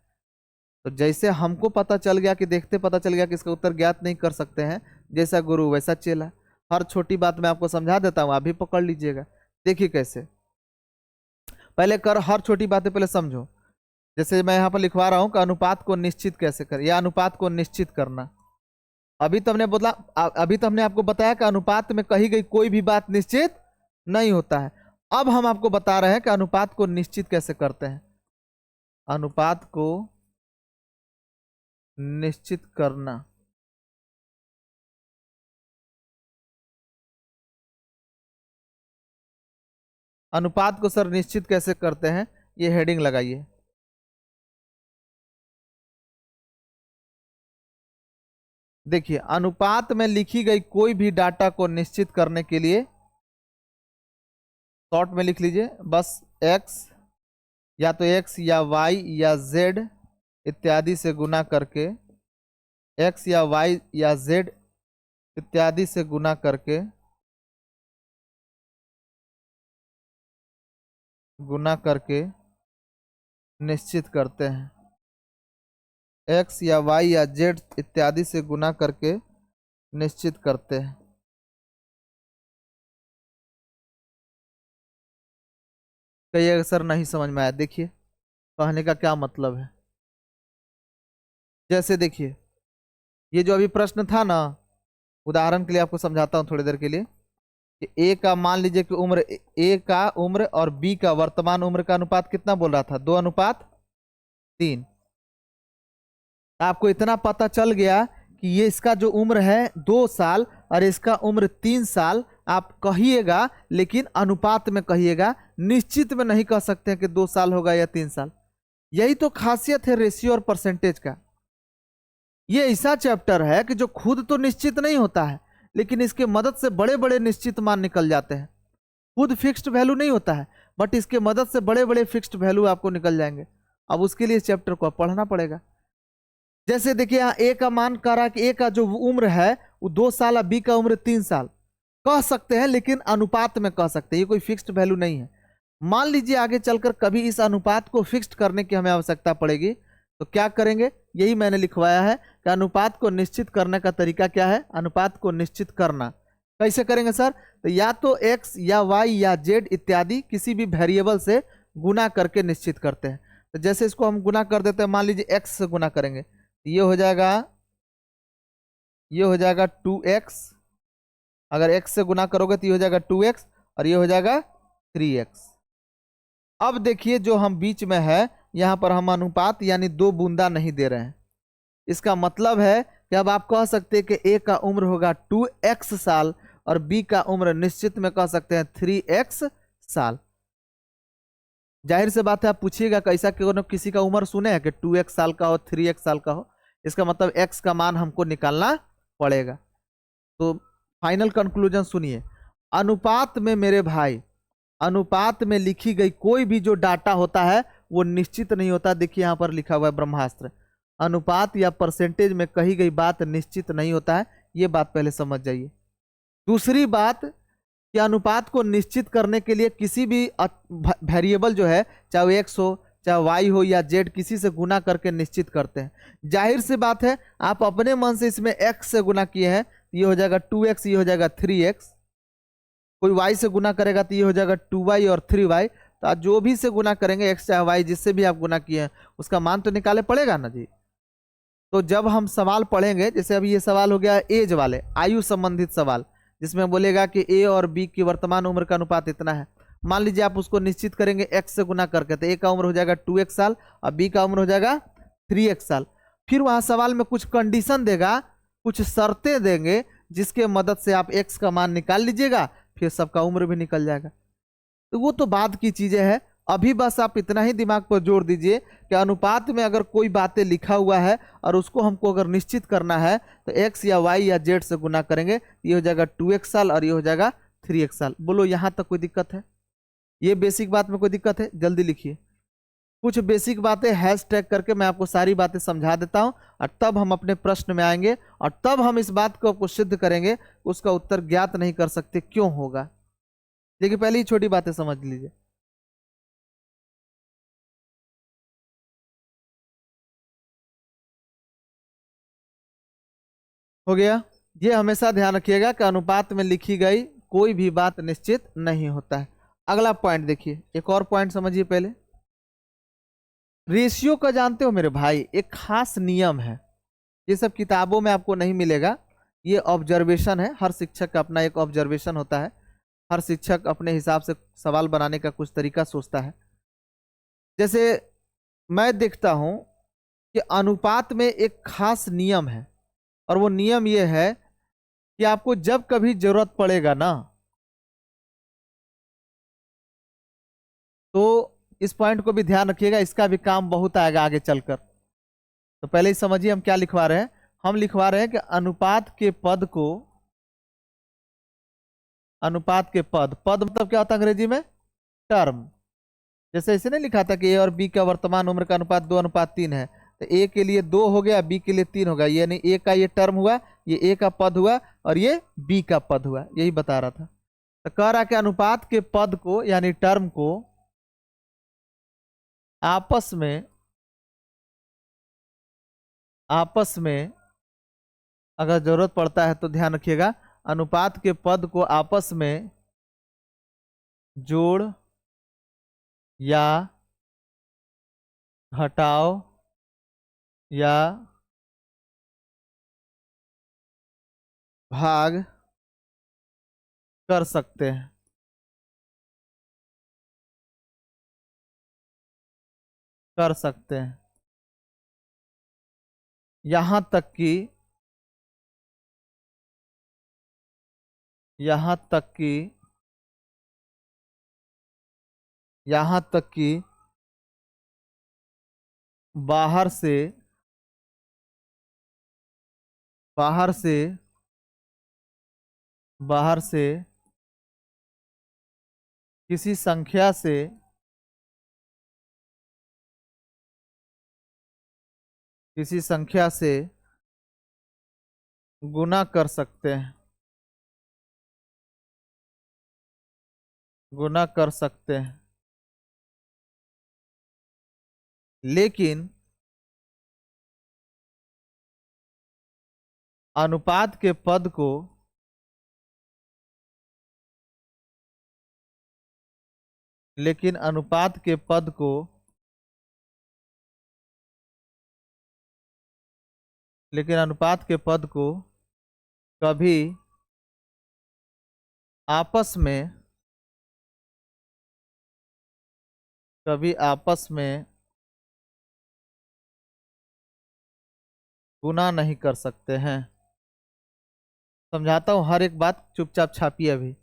तो जैसे हमको पता चल गया कि देखते पता चल गया कि इसका उत्तर ज्ञात नहीं कर सकते हैं, जैसा गुरु वैसा चेला। हर छोटी बात मैं आपको समझा देता हूं, आप भी पकड़ लीजिएगा। देखिए कैसे, पहले कर हर छोटी बातें पहले समझो। जैसे मैं यहाँ पर लिखवा रहा हूँ कि अनुपात को निश्चित कैसे कर, या अनुपात को निश्चित करना। अभी तो हमने बोला, अभी तो हमने आपको बताया कि अनुपात में कही गई कोई भी बात निश्चित नहीं होता है। अब हम आपको बता रहे हैं कि अनुपात को निश्चित कैसे करते हैं। अनुपात को निश्चित करना, अनुपात को सर निश्चित कैसे करते हैं, ये हेडिंग लगाइए। देखिए अनुपात में लिखी गई कोई भी डाटा को निश्चित करने के लिए शॉर्ट में लिख लीजिए बस x, या तो x या y या z इत्यादि से गुना करके, x या y या z इत्यादि से गुना करके, निश्चित करते हैं। x या y या z इत्यादि से गुना करके निश्चित करते हैं। कहिए सर नहीं समझ में आया। देखिए कहने का क्या मतलब है। जैसे देखिए ये जो अभी प्रश्न था ना, उदाहरण के लिए आपको समझाता हूं थोड़ी देर के लिए। कि ए का मान लीजिए कि उम्र, ए का उम्र और बी का वर्तमान उम्र का अनुपात कितना बोल रहा था, 2:3। आपको इतना पता चल गया कि ये इसका जो उम्र है 2 साल और इसका उम्र 3 साल, आप कहिएगा लेकिन अनुपात में कहिएगा, निश्चित में नहीं कह सकते हैं कि 2 साल होगा या 3 साल। यही तो खासियत है रेशियो और परसेंटेज का। ये ऐसा चैप्टर है कि जो खुद तो निश्चित नहीं होता है, लेकिन इसके मदद से बड़े बड़े निश्चित मान निकल जाते हैं। खुद फिक्स्ड वैल्यू नहीं होता है, बट इसके मदद से बड़े बड़े फिक्स्ड वैल्यू आपको निकल जाएंगे। अब उसके लिए इस चैप्टर को पढ़ना पड़ेगा। जैसे देखिए यहाँ ए का मान कह रहा कि ए का जो उम्र है वो 2 साल और बी का उम्र 3 साल, कह सकते हैं लेकिन अनुपात में कह सकते हैं, ये कोई फिक्स्ड वैल्यू नहीं है। मान लीजिए आगे चलकर कभी इस अनुपात को फिक्स्ड करने की हमें आवश्यकता पड़ेगी, तो क्या करेंगे, यही मैंने लिखवाया है कि अनुपात को निश्चित करने का तरीका क्या है। अनुपात को निश्चित करना कैसे करेंगे सर, तो या तो x या y या z इत्यादि किसी भी वेरिएबल से गुना करके निश्चित करते हैं। तो जैसे इसको हम गुना कर देते हैं, मान लीजिए x से गुना करेंगे, ये हो जाएगा 2x, अगर x से गुना करोगे तो ये हो जाएगा 2x और ये हो जाएगा 3x। अब देखिए जो हम बीच में है यहाँ पर हम अनुपात यानी 2 बूंदा नहीं दे रहे हैं। इसका मतलब है कि अब आप कह सकते हैं कि a का उम्र होगा 2x साल और b का उम्र निश्चित में कह सकते हैं 3x साल। जाहिर से बात है, आप पूछिएगा कैसा किसी का उम्र सुने हैं कि 2x साल का हो 3x साल का हो, इसका मतलब x का मान हमको निकालना पड़ेगा। तो फाइनल कंक्लूजन सुनिए, अनुपात में मेरे भाई, अनुपात में लिखी गई कोई भी जो डाटा होता है वो निश्चित नहीं होता। देखिए यहाँ पर लिखा हुआ है ब्रह्मास्त्र, अनुपात या परसेंटेज में कही गई बात निश्चित नहीं होता है, ये बात पहले समझ जाइए। दूसरी बात कि अनुपात को निश्चित करने के लिए किसी भी वेरिएबल जो है, चाहे वो एक्स हो चाहे वाई हो या जेड, किसी से गुना करके निश्चित करते हैं। जाहिर सी बात है, आप अपने मन से इसमें एक्स से गुना किए हैं, ये हो जाएगा 2x, ये हो जाएगा 3x। कोई y से गुना करेगा तो ये हो जाएगा 2y और 3y। तो आप जो भी से गुना करेंगे x चाहे y, जिससे भी आप गुना किए हैं उसका मान तो निकाले पड़ेगा ना जी। तो जब हम सवाल पढ़ेंगे, जैसे अभी ये सवाल हो गया एज वाले, आयु संबंधित सवाल, जिसमें बोलेगा कि ए और बी की वर्तमान उम्र का अनुपात इतना है। मान लीजिए आप उसको निश्चित करेंगे x से गुना करके, तो ए का उम्र हो जाएगा 2x साल और बी का उम्र हो जाएगा 3x साल। फिर वहां सवाल में कुछ कंडीशन देगा, कुछ शर्तें देंगे, जिसके मदद से आप x का मान निकाल लीजिएगा, फिर सबका उम्र भी निकल जाएगा। तो वो तो बाद की चीजें हैं। अभी बस आप इतना ही दिमाग पर जोर दीजिए कि अनुपात में अगर कोई बातें लिखा हुआ है और उसको हमको अगर निश्चित करना है तो x या y या z से गुना करेंगे, ये हो जाएगा 2x साल और ये हो जाएगा 3x साल। बोलो यहाँ तक कोई दिक्कत है? ये बेसिक बात में कोई दिक्कत है? जल्दी लिखिए। कुछ बेसिक बातें हैश टैग करके मैं आपको सारी बातें समझा देता हूं और तब हम अपने प्रश्न में आएंगे और तब हम इस बात को आपको सिद्ध करेंगे, उसका उत्तर ज्ञात नहीं कर सकते क्यों होगा। देखिए पहले ही छोटी बातें समझ लीजिए। हो गया। ये हमेशा ध्यान रखिएगा कि अनुपात में लिखी गई कोई भी बात निश्चित नहीं होता है। अगला पॉइंट देखिए, एक और पॉइंट समझिए पहले। रेशियो का जानते हो मेरे भाई, एक खास नियम है, ये सब किताबों में आपको नहीं मिलेगा। ये ऑब्जर्वेशन है, हर शिक्षक का अपना एक ऑब्जर्वेशन होता है। हर शिक्षक अपने हिसाब से सवाल बनाने का कुछ तरीका सोचता है। जैसे मैं देखता हूं कि अनुपात में एक खास नियम है, और वो नियम ये है कि आपको जब कभी जरूरत पड़ेगा ना, तो इस पॉइंट को भी ध्यान रखिएगा, इसका भी काम बहुत आएगा आगे चलकर। तो पहले ही समझिए हम क्या लिखवा रहे हैं। हम लिखवा रहे हैं कि अनुपात के पद को, अनुपात के पद, पद मतलब क्या होता है अंग्रेजी में? टर्म। जैसे इसे नहीं लिखा था कि ए और बी का वर्तमान उम्र का अनुपात 2:3 है, तो ए के लिए 2 हो गया, बी के लिए 3 हो गया, यानी ए का ये टर्म हुआ, ये ए का पद हुआ और ये बी का पद हुआ, यही बता रहा था। तो कह रहा कि अनुपात के पद को यानी टर्म को आपस में, आपस में अगर जरूरत पड़ता है तो ध्यान रखिएगा, अनुपात के पद को आपस में जोड़ या घटाओ या भाग कर सकते हैं, कर सकते हैं। यहां तक कि, यहां तक कि, यहां तक कि बाहर से, बाहर से, बाहर से किसी संख्या से, किसी संख्या से गुना कर सकते हैं, गुना कर सकते हैं। लेकिन अनुपात के पद को, लेकिन अनुपात के पद को, लेकिन अनुपात के पद को कभी आपस में, कभी आपस में गुना नहीं कर सकते हैं। समझाता हूं, हर एक बात चुपचाप छापिए अभी।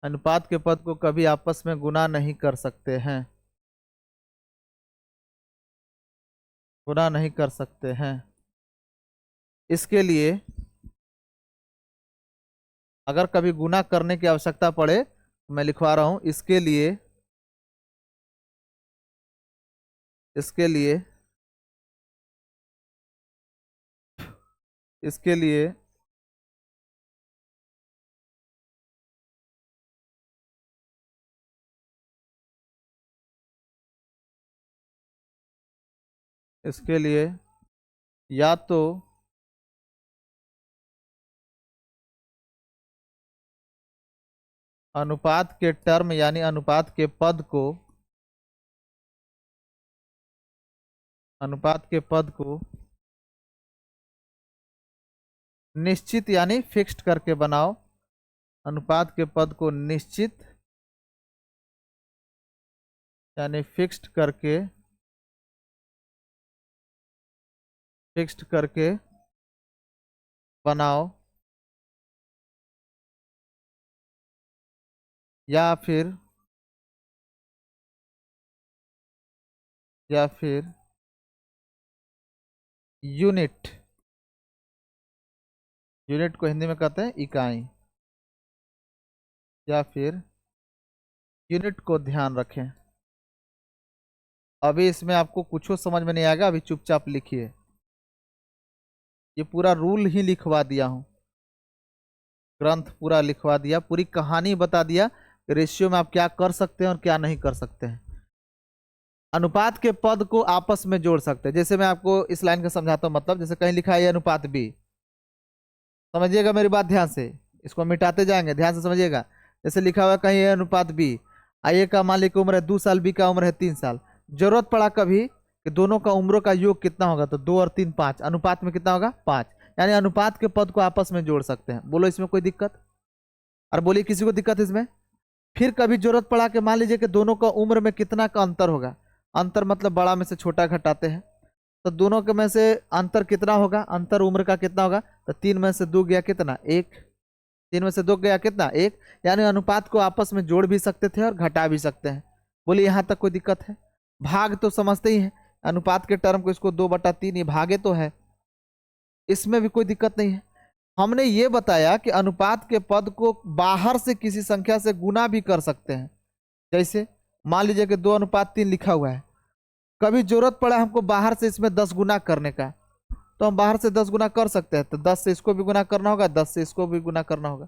अनुपात के पद को कभी आपस में गुना नहीं कर सकते हैं, गुना नहीं कर सकते हैं। इसके लिए अगर कभी गुना करने की आवश्यकता पड़े तो मैं लिखवा रहा हूं, इसके लिए, इसके लिए, इसके लिए इसके लिए या तो अनुपात के टर्म यानी अनुपात के पद को, अनुपात के पद को निश्चित यानी फिक्स्ड करके बनाओ, अनुपात के पद को निश्चित यानी फिक्स्ड करके, फिक्स्ड करके बनाओ, या फिर, या फिर यूनिट, यूनिट को हिंदी में कहते हैं इकाई, या फिर यूनिट को ध्यान रखें। अभी इसमें आपको कुछ समझ में नहीं आएगा, अभी चुपचाप लिखिए। ये पूरा रूल ही लिखवा दिया हूं, ग्रंथ पूरा लिखवा दिया, पूरी कहानी बता दिया रेशियो में आप क्या कर सकते हैं और क्या नहीं कर सकते हैं। अनुपात के पद को आपस में जोड़ सकते हैं। जैसे मैं आपको इस लाइन का समझाता हूं, मतलब जैसे कहीं लिखा है अनुपात बी, समझिएगा मेरी बात ध्यान से, इसको मिटाते जाएंगे, ध्यान से समझिएगा। जैसे लिखा हुआ कहीं है अनुपात बी, ए का मालिक की उम्र है 2 साल, बी का उम्र है 3 साल। जरूरत पड़ा कभी कि दोनों का उम्रों का योग कितना होगा, तो 2 और 3 5, अनुपात में कितना होगा 5, यानी अनुपात के पद को आपस में जोड़ सकते हैं। बोलो इसमें कोई दिक्कत? और बोलिए किसी को दिक्कत इसमें? फिर कभी जरूरत पड़ा कि मान लीजिए कि दोनों का उम्र में कितना का अंतर होगा, अंतर मतलब बड़ा में से छोटा घटाते हैं, तो दोनों के में से अंतर कितना होगा, अंतर उम्र का कितना होगा, तो 3 में से 2 गया कितना 1, 3 में से 2 गया कितना 1, यानी अनुपात को आपस में जोड़ भी सकते थे और घटा भी सकते हैं। बोलिए यहाँ तक कोई दिक्कत है? भाग तो समझते ही हैं, अनुपात के टर्म को इसको 2/3 ये भागे तो है, इसमें भी कोई दिक्कत नहीं है। हमने ये बताया कि अनुपात के पद को बाहर से किसी संख्या से गुना भी कर सकते हैं। जैसे मान लीजिए कि 2:3 लिखा हुआ है, कभी जरूरत पड़ा हमको बाहर से इसमें 10 गुना करने का, तो हम बाहर से 10 गुना कर सकते हैं। तो 10 से इसको भी गुना करना होगा, 10 से इसको भी गुना करना होगा।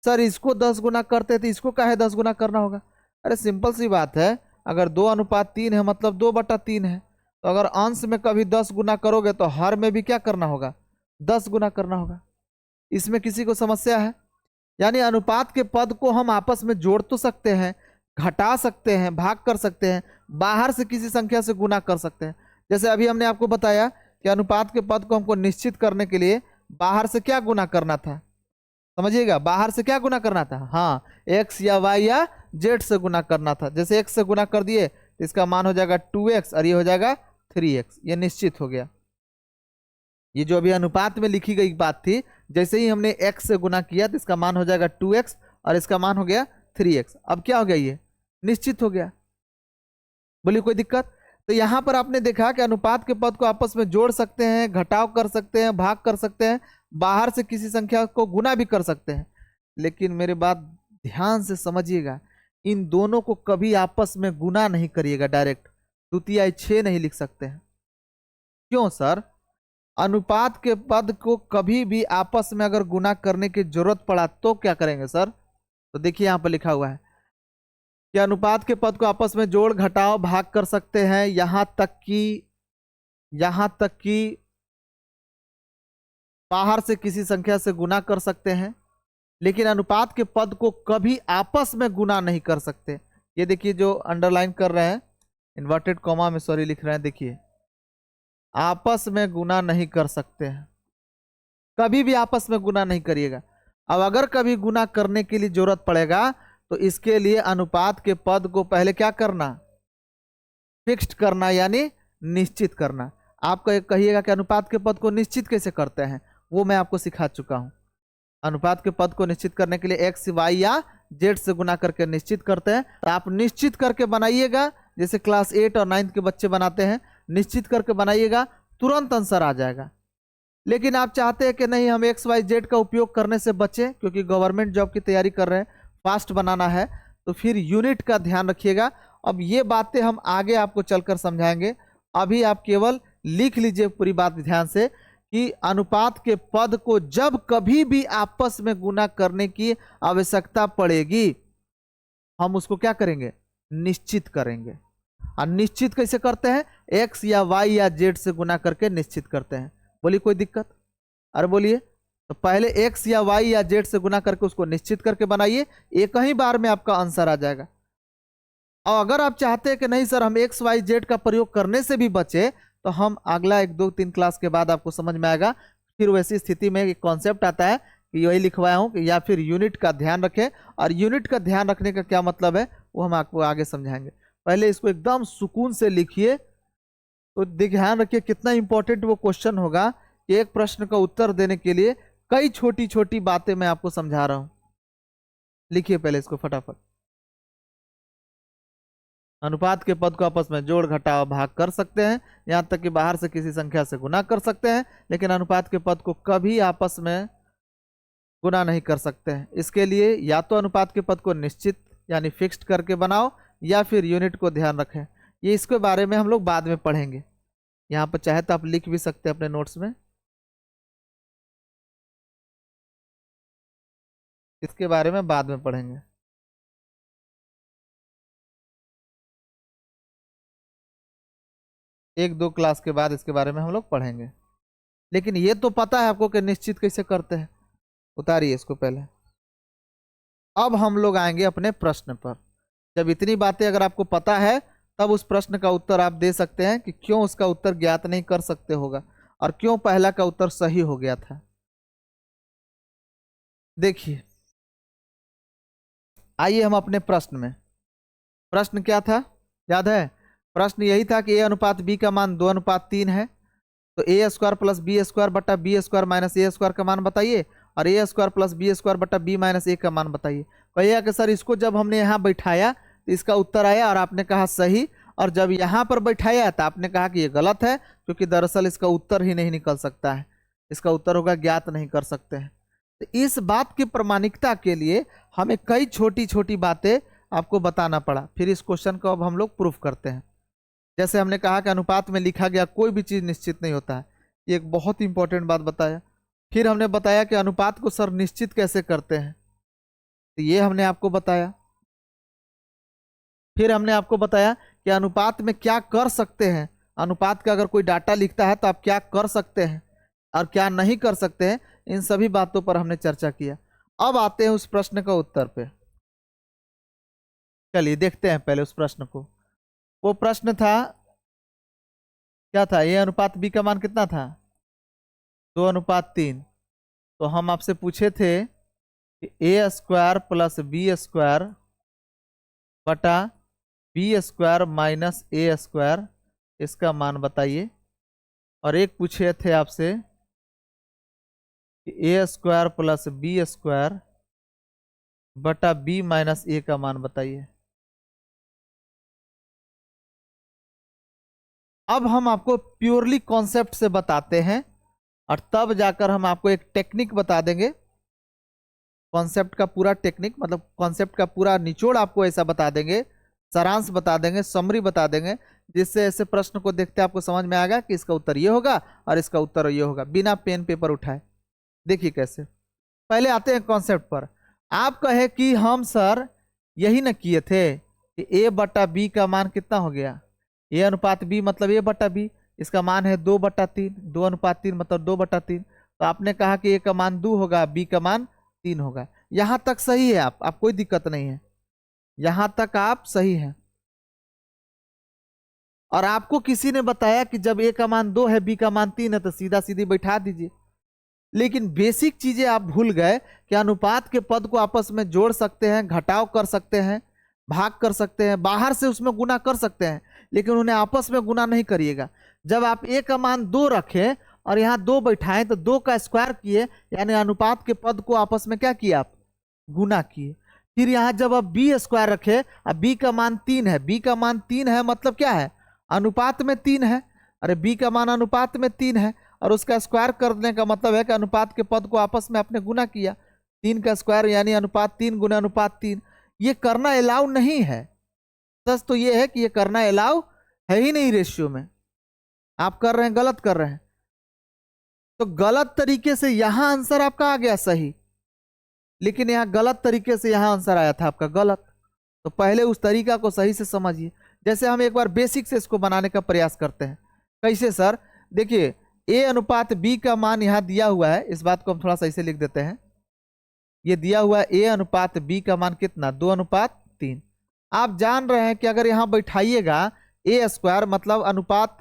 सर इसको 10 गुना करते थे, इसको काहे 10 गुना करना होगा? अरे सिंपल सी बात है, अगर 2:3 है मतलब 2/3 है, तो अगर अंश में कभी 10 गुना करोगे तो हर में भी क्या करना होगा, 10 गुना करना होगा। इसमें किसी को समस्या है? यानी अनुपात के पद को हम आपस में जोड़ तो सकते हैं, घटा सकते हैं, भाग कर सकते हैं, बाहर से किसी संख्या से गुना कर सकते हैं। जैसे अभी हमने आपको बताया कि अनुपात के पद को हमको निश्चित करने के लिए बाहर से क्या गुना करना था, समझिएगा, बाहर से क्या गुना करना था, हाँ एक्स या वाई या जेड से गुना करना था। जैसे एक्स से गुना कर दिए तो इसका मान हो जाएगा 2x और ये हो जाएगा 3x, ये निश्चित हो गया। ये जो अभी अनुपात में लिखी गई बात थी, जैसे ही हमने x से गुना किया तो इसका मान हो जाएगा 2x और इसका मान हो गया 3x। अब क्या हो गया, ये निश्चित हो गया। बोलिए कोई दिक्कत। तो यहां पर आपने देखा कि अनुपात के पद को आपस में जोड़ सकते हैं, घटाव कर सकते हैं, भाग कर सकते हैं, बाहर से किसी संख्या को गुना भी कर सकते हैं। लेकिन मेरे बात ध्यान से समझिएगा, इन दोनों को कभी आपस में गुना नहीं करिएगा, डायरेक्ट द्वितीय 6 नहीं लिख सकते हैं। क्यों सर? अनुपात के पद को कभी भी आपस में अगर गुना करने की जरूरत पड़ा तो क्या करेंगे सर? तो देखिए यहां पर लिखा हुआ है कि अनुपात के पद को आपस में जोड़ घटाव भाग कर सकते हैं, यहां तक कि बाहर से किसी संख्या से गुना कर सकते हैं, लेकिन अनुपात के पद को कभी आपस में गुना नहीं कर सकते। ये देखिए जो अंडरलाइन कर रहे हैं, इन्वर्टेड कॉमा में सॉरी लिख रहे हैं, देखिए आपस में गुना नहीं कर सकते हैं, कभी भी आपस में गुना नहीं करिएगा। अब अगर कभी गुना करने के लिए जरूरत पड़ेगा तो इसके लिए अनुपात के पद को पहले क्या करना, फिक्स्ड करना, यानी निश्चित करना। आप कहिएगा कि अनुपात के पद को निश्चित कैसे करते हैं, वो मैं आपको सिखा चुका हूं। अनुपात के पद को निश्चित करने के लिए एक्स वाई या जेड से गुना करके निश्चित करते हैं। तो आप निश्चित करके बनाइएगा, जैसे क्लास 8 और 9 के बच्चे बनाते हैं, निश्चित करके बनाइएगा, तुरंत आंसर आ जाएगा। लेकिन आप चाहते हैं कि नहीं हम एक्स वाई जेड का उपयोग करने से बचें, क्योंकि गवर्नमेंट जॉब की तैयारी कर रहे हैं, फास्ट बनाना है, तो फिर यूनिट का ध्यान रखिएगा। अब ये बातें हम आगे आपको चलकर समझाएंगे, अभी आप केवल लिख लीजिए पूरी बात ध्यान से कि अनुपात के पद को जब कभी भी आपस में गुना करने की आवश्यकता पड़ेगी, हम उसको क्या करेंगे, निश्चित करेंगे। और निश्चित कैसे करते हैं, एक्स या वाई या जेड से गुना करके निश्चित करते हैं। बोलिए कोई दिक्कत? अरे बोलिए। तो पहले एक्स या वाई या जेड से गुना करके उसको निश्चित करके बनाइए, एक ही बार में आपका आंसर आ जाएगा। और अगर आप चाहते हैं कि नहीं सर हम एक्स वाई जेड का प्रयोग करने से भी बचे, तो हम अगला 1 2 3 क्लास के बाद आपको समझ में आएगा। फिर वैसी स्थिति में एक कॉन्सेप्ट आता है कि यही लिखवाया हूं कि या फिर यूनिट का ध्यान रखें, और यूनिट का ध्यान रखने का क्या मतलब है वो हम आपको आगे समझाएंगे। पहले इसको एकदम सुकून से लिखिए, तो ध्यान रखिए कितना इंपॉर्टेंट वो क्वेश्चन होगा कि एक प्रश्न का उत्तर देने के लिए कई छोटी छोटी बातें मैं आपको समझा रहा हूं। लिखिए पहले इसको फटाफट। अनुपात के पद को आपस में जोड़ घटाव भाग कर सकते हैं, यहां तक कि बाहर से किसी संख्या से गुना कर सकते हैं, लेकिन अनुपात के पद को कभी आपस में गुना नहीं कर सकते हैं। इसके लिए या तो अनुपात के पद को निश्चित यानी फिक्स्ड करके बनाओ, या फिर यूनिट को ध्यान रखें। ये इसके बारे में हम लोग बाद में पढ़ेंगे, यहाँ पर चाहे तो आप लिख भी सकते हैं अपने नोट्स में, इसके बारे में बाद में पढ़ेंगे। एक दो क्लास के बाद इसके बारे में हम लोग पढ़ेंगे। लेकिन ये तो पता है आपको कि निश्चित कैसे करते हैं। उतारिए इसको पहले। अब हम लोग आएंगे अपने प्रश्न पर। जब इतनी बातें अगर आपको पता है, तब उस प्रश्न का उत्तर आप दे सकते हैं कि क्यों उसका उत्तर ज्ञात नहीं कर सकते होगा, और क्यों पहला का उत्तर सही हो गया था। देखिए आइए हम अपने प्रश्न में। प्रश्न क्या था याद है? प्रश्न यही था कि a अनुपात b का मान 2:3 है, तो ए स्क्वायर प्लस बी स्क्वायर बटा बी स्क्वायर माइनस ए स्क्वायर का मान बताइए, और ए स्क्वायर प्लस बी स्क्वायर बटा बी माइनस ए का मान बताइए। कहिएगा कि सर इसको जब हमने यहाँ बैठाया तो इसका उत्तर आया, और आपने कहा सही, और जब यहाँ पर बैठाया तो आपने कहा कि ये गलत है, क्योंकि दरअसल इसका उत्तर ही नहीं निकल सकता है, इसका उत्तर होगा ज्ञात नहीं कर सकते हैं। तो इस बात की प्रमाणिकता के लिए हमें कई छोटी छोटी बातें आपको बताना पड़ा। फिर इस क्वेश्चन को अब हम लोग प्रूफ करते हैं। जैसे हमने कहा कि अनुपात में लिखा गया कोई भी चीज निश्चित नहीं होता है, ये एक बहुत इंपॉर्टेंट बात बताया। फिर हमने बताया कि अनुपात को सर निश्चित कैसे करते हैं, तो ये हमने आपको बताया। फिर हमने आपको बताया कि अनुपात में क्या कर सकते हैं, अनुपात का अगर कोई डाटा लिखता है तो आप क्या कर सकते हैं और क्या नहीं कर सकते हैं, इन सभी बातों पर हमने चर्चा किया। अब आते हैं उस प्रश्न का उत्तर पे। चलिए देखते हैं पहले उस प्रश्न को। वो प्रश्न था, क्या था? ए अनुपात बी का मान कितना था? 2:3। तो हम आपसे पूछे थे ए स्क्वायर प्लस बी स्क्वायर बटा बी स्क्वायर माइनस ए स्क्वायर, इसका मान बताइए। और एक पूछे थे आपसे ए स्क्वायर प्लस बी स्क्वायर बटा बी माइनस ए का मान बताइए। अब हम आपको प्योरली कॉन्सेप्ट से बताते हैं और तब जाकर हम आपको एक टेक्निक बता देंगे। कॉन्सेप्ट का पूरा टेक्निक मतलब कॉन्सेप्ट का पूरा निचोड़ आपको ऐसा बता देंगे, सारांश बता देंगे, समरी बता देंगे, जिससे ऐसे प्रश्न को देखते आपको समझ में आएगा कि इसका उत्तर ये होगा और इसका उत्तर ये होगा, बिना पेन पेपर उठाए। देखिए कैसे। पहले आते हैं कॉन्सेप्ट पर। आप कहे कि हम सर यही ना किए थे कि ए बटा बी का मान कितना हो गया, ए अनुपात बी मतलब ए बटा बी, इसका मान है 2/3, 2:3 मतलब 2/3। तो आपने कहा कि ए का मान 2 होगा, बी का मान 3 होगा। यहां तक सही है, आप कोई दिक्कत नहीं है, यहां तक आप सही है। और आपको किसी ने बताया कि जब ए का मान 2 है, बी का मान 3 है, तो सीधा सीधी बैठा दीजिए। लेकिन बेसिक चीजें आप भूल गए कि अनुपात के पद को आपस में जोड़ सकते हैं, घटाव कर सकते हैं, भाग कर सकते हैं, बाहर से उसमें गुना कर सकते हैं, लेकिन उन्हें आपस में गुना नहीं करिएगा। जब आप ए का मान 2 रखें और यहाँ 2 बैठाएं तो 2 का स्क्वायर किए, यानी अनुपात के पद को आपस में क्या किया आप, गुना किए। फिर यहाँ जब आप बी स्क्वायर रखे, अब बी का मान 3 है, बी का मान 3 है मतलब क्या है, अनुपात में 3 है। अरे बी का मान अनुपात में 3 है और उसका स्क्वायर करने का मतलब है कि अनुपात के पद को आपस में आपने गुना किया। 3 का स्क्वायर यानी अनुपात 3 गुना अनुपात 3। ये करना अलाउ नहीं है। सच तो ये है कि ये करना अलाउ है ही नहीं, रेशियो में आप कर रहे हैं, गलत कर रहे हैं। तो गलत तरीके से यहां आंसर आपका आ गया सही, लेकिन यहां गलत तरीके से यहां आंसर आया था आपका गलत। तो पहले उस तरीका को सही से समझिए। जैसे हम एक बार बेसिक से इसको बनाने का प्रयास करते हैं। कैसे सर, देखिए ए अनुपात बी का मान यहां दिया हुआ है, इस बात को हम थोड़ा सा ऐसे लिख देते हैं। ये दिया हुआ है ए अनुपात बी का मान कितना, 2:3। आप जान रहे हैं कि अगर यहां बैठाइएगा ए स्क्वायर मतलब अनुपात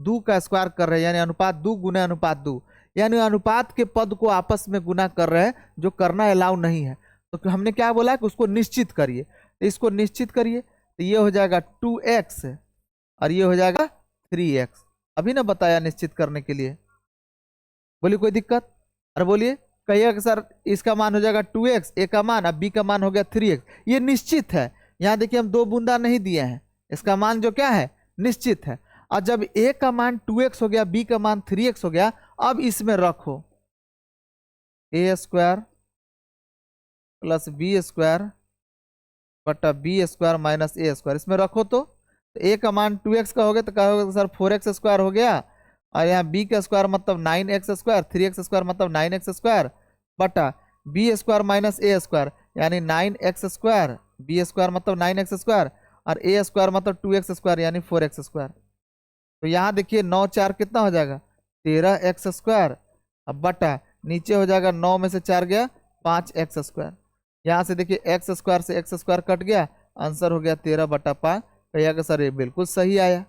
2 का स्क्वायर कर रहे हैं, यानी अनुपात 2 गुना अनुपात 2, यानी अनुपात के पद को आपस में गुना कर रहे हैं, जो करना अलाउ नहीं है। तो हमने क्या बोला कि उसको निश्चित करिए, तो इसको निश्चित करिए, तो ये हो जाएगा 2x और ये हो जाएगा 3x। अभी ना बताया निश्चित करने के लिए, बोलिए कोई दिक्कत। अरे बोलिए, कहिएगा कि सर इसका मान हो जाएगा 2x, ए का मान, अब बी का मान हो गया 3x। ये निश्चित है। यहाँ देखिए हम 2 बूंदा नहीं दिए हैं, इसका मान जो क्या है, निश्चित है। और जब ए का मान 2x हो गया, बी का मान 3x हो गया, अब इसमें रखो ए स्क्वायर प्लस बी स्क्वायर बटा बी स्क्वायर माइनस ए स्क्वायर, इसमें रखो। तो ए का मान 2x का हो गया, तो क्या होगा सर 4x स्क्वायर हो गया, और यहाँ बी का स्क्वायर मतलब 9x स्क्वायर, 3x स्क्वायर मतलब 9x स्क्वायर बटा बी स्क्वायर माइनस ए स्क्वायर यानी 9x स्क्वायर, बी स्क्वायर मतलब 9x स्क्वायर और ए स्क्वायर मतलब 2x स्क्वायर यानी 4x स्क्वायर। तो यहाँ देखिए 9 4 कितना हो जाएगा, 13x स्क्वायर। अब बटा नीचे हो जाएगा 9 में से 4 गया 5x स्क्वायर। यहाँ से देखिए x स्क्वायर से x स्क्वायर कट गया, आंसर हो गया 13/5। कहिएगा सर ये बिल्कुल सही आया,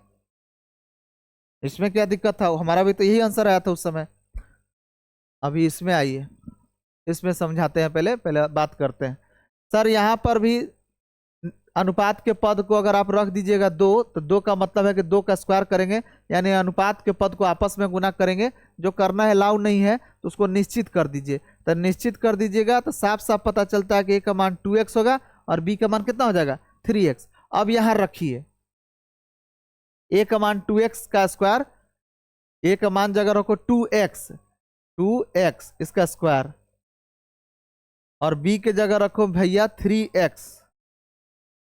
इसमें क्या दिक्कत था, हमारा भी तो यही आंसर आया था उस समय। अभी इसमें आइए, इसमें समझाते हैं, पहले पहले बात करते हैं। सर यहाँ पर भी अनुपात के पद को अगर आप रख दीजिएगा 2, तो 2 का मतलब है कि 2 का स्क्वायर करेंगे, यानी अनुपात के पद को आपस में गुना करेंगे। जो करना है अलाउ नहीं है, तो उसको निश्चित कर दीजिए। तो निश्चित कर दीजिएगा तो साफ साफ पता चलता है कि ए का मान 2x होगा और बी का मान कितना हो जाएगा 3x। अब यहां रखिए ए का मान 2x का स्क्वायर, ए का मान जगह रखो 2x, 2x इसका स्क्वायर, और बी के जगह रखो भैया 3x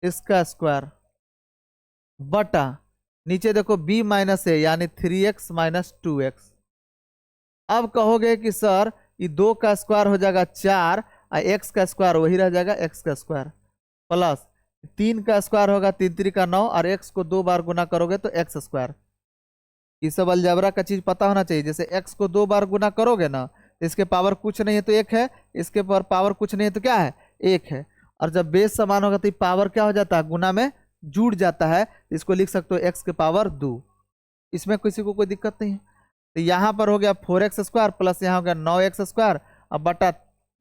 इसका स्क्वायर बटा नीचे देखो b माइनस ए यानी 3x माइनस 2x। अब कहोगे कि सर ये 2 का स्क्वायर हो जाएगा 4 और x का स्क्वायर वही रह जाएगा x का स्क्वायर, प्लस 3 का स्क्वायर होगा 3 3 का 9 और x को 2 बार गुना करोगे तो x स्क्वायर। ये सब अलजेब्रा का चीज पता होना चाहिए। जैसे x को 2 बार गुना करोगे ना, इसके पावर कुछ नहीं है तो 1 है, इसके पावर कुछ नहीं है तो क्या है 1 है। और जब बेस समान होगा तो पावर क्या हो जाता है, गुना में जुड़ जाता है। इसको लिख सकते हो x के पावर 2। इसमें किसी को कोई दिक्कत नहीं है। तो यहाँ पर हो गया 4x स्क्वायर प्लस यहाँ हो गया 9x स्क्वायर अब बटा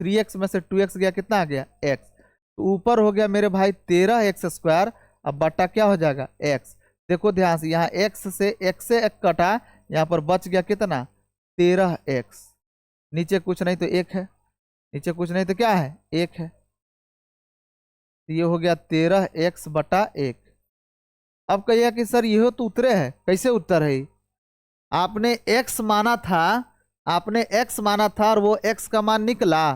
3x में से 2x गया, कितना आ गया x। तो ऊपर हो गया मेरे भाई 13x²। अब बटा क्या हो जाएगा x। देखो ध्यान से, यहाँ x से एक कटा, यहाँ पर बच गया कितना 13x। नीचे कुछ नहीं तो 1 है, नीचे कुछ नहीं तो क्या है 1 है। तो ये हो गया 13x/1। अब कहिए कि सर ये तो उत्तरे है, कैसे उत्तर है आपने x माना था, आपने x माना था और वो x का मान निकला।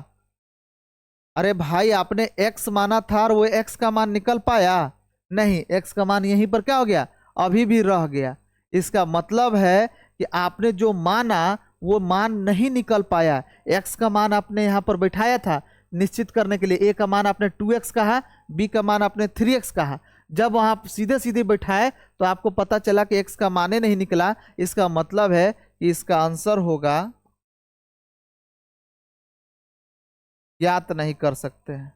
अरे भाई आपने x माना था और वो x का मान निकल पाया नहीं, x का मान यहीं पर क्या हो गया अभी भी रह गया। इसका मतलब है कि आपने जो माना वो मान नहीं निकल पाया। x का मान आपने यहाँ पर बैठाया था निश्चित करने के लिए, a का मान आपने 2x कहा, b का मान आपने 3x कहा। जब वहां सीधे सीधे बैठाए तो आपको पता चला कि x का मान नहीं निकला। इसका मतलब है कि इसका आंसर होगा ज्ञात नहीं कर सकते हैं,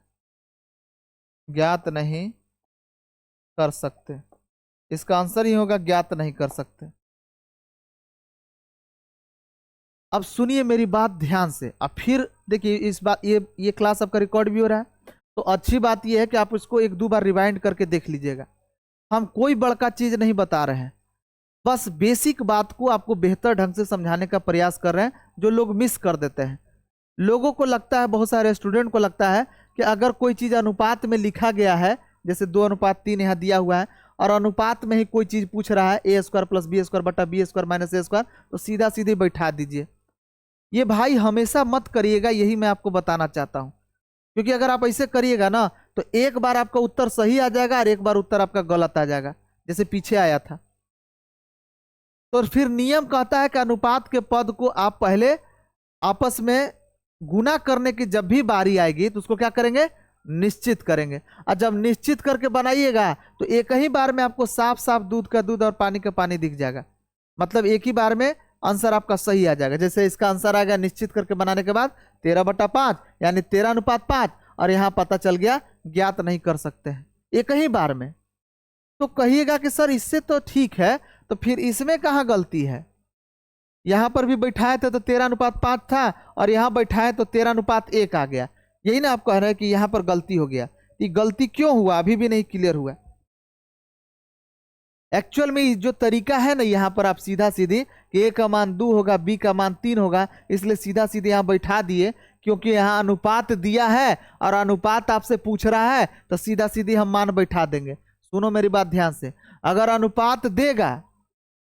ज्ञात नहीं कर सकते। इसका आंसर ही होगा ज्ञात नहीं कर सकते। अब सुनिए मेरी बात ध्यान से। अब फिर देखिए इस बात, ये क्लास आपका रिकॉर्ड भी हो रहा है, तो अच्छी बात यह है कि आप इसको 1-2 बार रिवाइंड करके देख लीजिएगा। हम कोई बड़का चीज नहीं बता रहे हैं, बस बेसिक बात को आपको बेहतर ढंग से समझाने का प्रयास कर रहे हैं, जो लोग मिस कर देते हैं। लोगों को लगता है, बहुत सारे स्टूडेंट को लगता है कि अगर कोई चीज अनुपात में लिखा गया है, जैसे 2:3 यहाँ दिया हुआ है, और अनुपात में ही कोई चीज पूछ रहा है a² + b² बटा b² - a², तो सीधा सीधे बैठा दीजिए। ये भाई हमेशा मत करिएगा, यही मैं आपको बताना चाहता हूं। क्योंकि अगर आप ऐसे करिएगा ना तो एक बार आपका उत्तर सही आ जाएगा और एक बार उत्तर आपका गलत आ जाएगा, जैसे पीछे आया था। तो फिर नियम कहता है कि अनुपात के पद को आप पहले आपस में गुना करने की जब भी बारी आएगी तो उसको क्या करेंगे निश्चित करेंगे। और जब निश्चित करके बनाइएगा तो एक ही बार में आपको साफ साफ दूध का दूध और पानी का पानी दिख जाएगा। मतलब एक ही बार में आंसर आपका सही आ जाएगा। जैसे इसका आंसर आ गया निश्चित करके बनाने के बाद 13/5 यानी 13:5, और यहां पता चल गया ज्ञात नहीं कर सकते हैं एक ही बार में। तो कहिएगा कि सर इससे तो ठीक है, तो फिर इसमें कहां गलती है। यहां पर भी बैठाए थे तो 13:5 था, और यहां बैठाए तो 13:1 आ गया। यही ना आप कह रहे हैं कि यहां पर गलती हो गया। ये गलती क्यों हुआ अभी भी नहीं क्लियर हुआ। एक्चुअल में जो तरीका है ना, यहाँ पर आप सीधा सीधी कि a का मान 2 होगा, b का मान 3 होगा, इसलिए सीधा सीधे यहाँ बैठा दिए। क्योंकि यहाँ अनुपात दिया है और अनुपात आपसे पूछ रहा है, तो सीधा सीधी हम मान बैठा देंगे। सुनो मेरी बात ध्यान से, अगर अनुपात देगा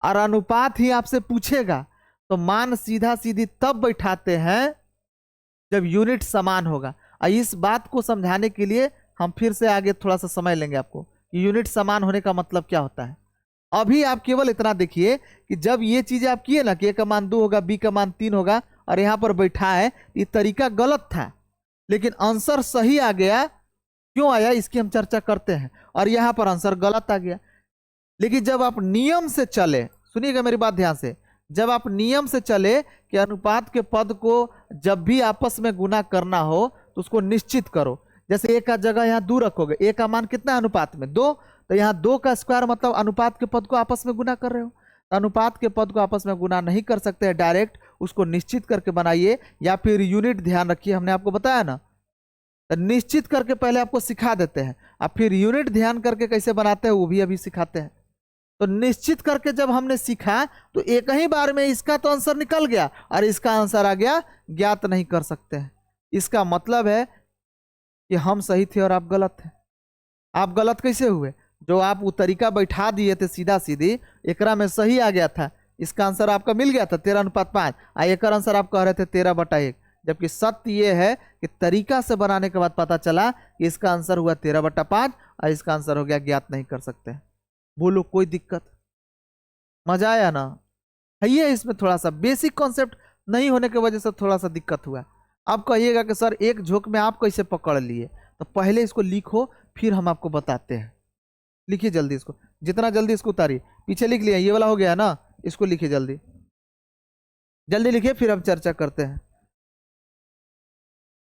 और अनुपात ही आपसे पूछेगा तो मान सीधा सीधी तब बैठाते हैं जब यूनिट समान होगा। और इस बात को समझाने के लिए हम फिर से आगे थोड़ा सा समय लेंगे आपको कि यूनिट समान होने का मतलब क्या होता है। अभी आप केवल इतना देखिए कि जब ये चीजें आप किए ना कि a का मान 2 होगा, b का मान 3 होगा, और यहां पर बैठा है, ये तरीका गलत था लेकिन आंसर सही आ गया। क्यों आया इसकी हम चर्चा करते हैं। और यहां पर आंसर गलत आ गया। लेकिन जब आप नियम से चले, सुनिएगा मेरी बात ध्यान से, जब आप नियम से चले कि अनुपात के पद को जब भी आपस में गुना करना हो तो उसको निश्चित करो। जैसे a का जगह यहाँ 2 रखोगे, a का मान कितना अनुपात में 2, तो यहाँ 2 का स्क्वायर मतलब अनुपात के पद को आपस में गुना कर रहे हो। तो अनुपात के पद को आपस में गुना नहीं कर सकते हैं डायरेक्ट, उसको निश्चित करके बनाइए, या फिर यूनिट ध्यान रखिए, हमने आपको बताया ना। तो निश्चित करके पहले आपको सिखा देते हैं, अब फिर यूनिट ध्यान करके कैसे बनाते हैं वो भी अभी सिखाते हैं। तो निश्चित करके जब हमने सीखा तो एक ही बार में इसका तो आंसर निकल गया और इसका आंसर आ गया ज्ञात नहीं कर सकते हैं। इसका मतलब है कि हम सही थे और आप गलत थे। आप गलत कैसे हुए, जो आप वो तरीका बैठा दिए थे सीधा सीधी, एकरा में सही आ गया था, इसका आंसर आपका मिल गया था 13:5, और एक आंसर आप कह रहे थे 13/1। जबकि सत्य ये है कि तरीका से बनाने के बाद पता चला कि इसका आंसर हुआ 13/5 और इसका आंसर हो गया ज्ञात नहीं कर सकते। बोलो कोई दिक्कत। मजा आया ना। है ये इसमें थोड़ा सा बेसिक कॉन्सेप्ट नहीं होने की वजह से थोड़ा सा दिक्कत हुआ। अब कहिएगा कि सर एक झोंक में आप कैसे पकड़ लिए, तो पहले इसको लिखो फिर हम आपको बताते हैं। लिखिए जल्दी इसको, जितना जल्दी इसको उतारिए। पीछे लिख लिया, ये वाला हो गया है ना, इसको लिखिए जल्दी जल्दी लिखिए, फिर हम चर्चा करते हैं।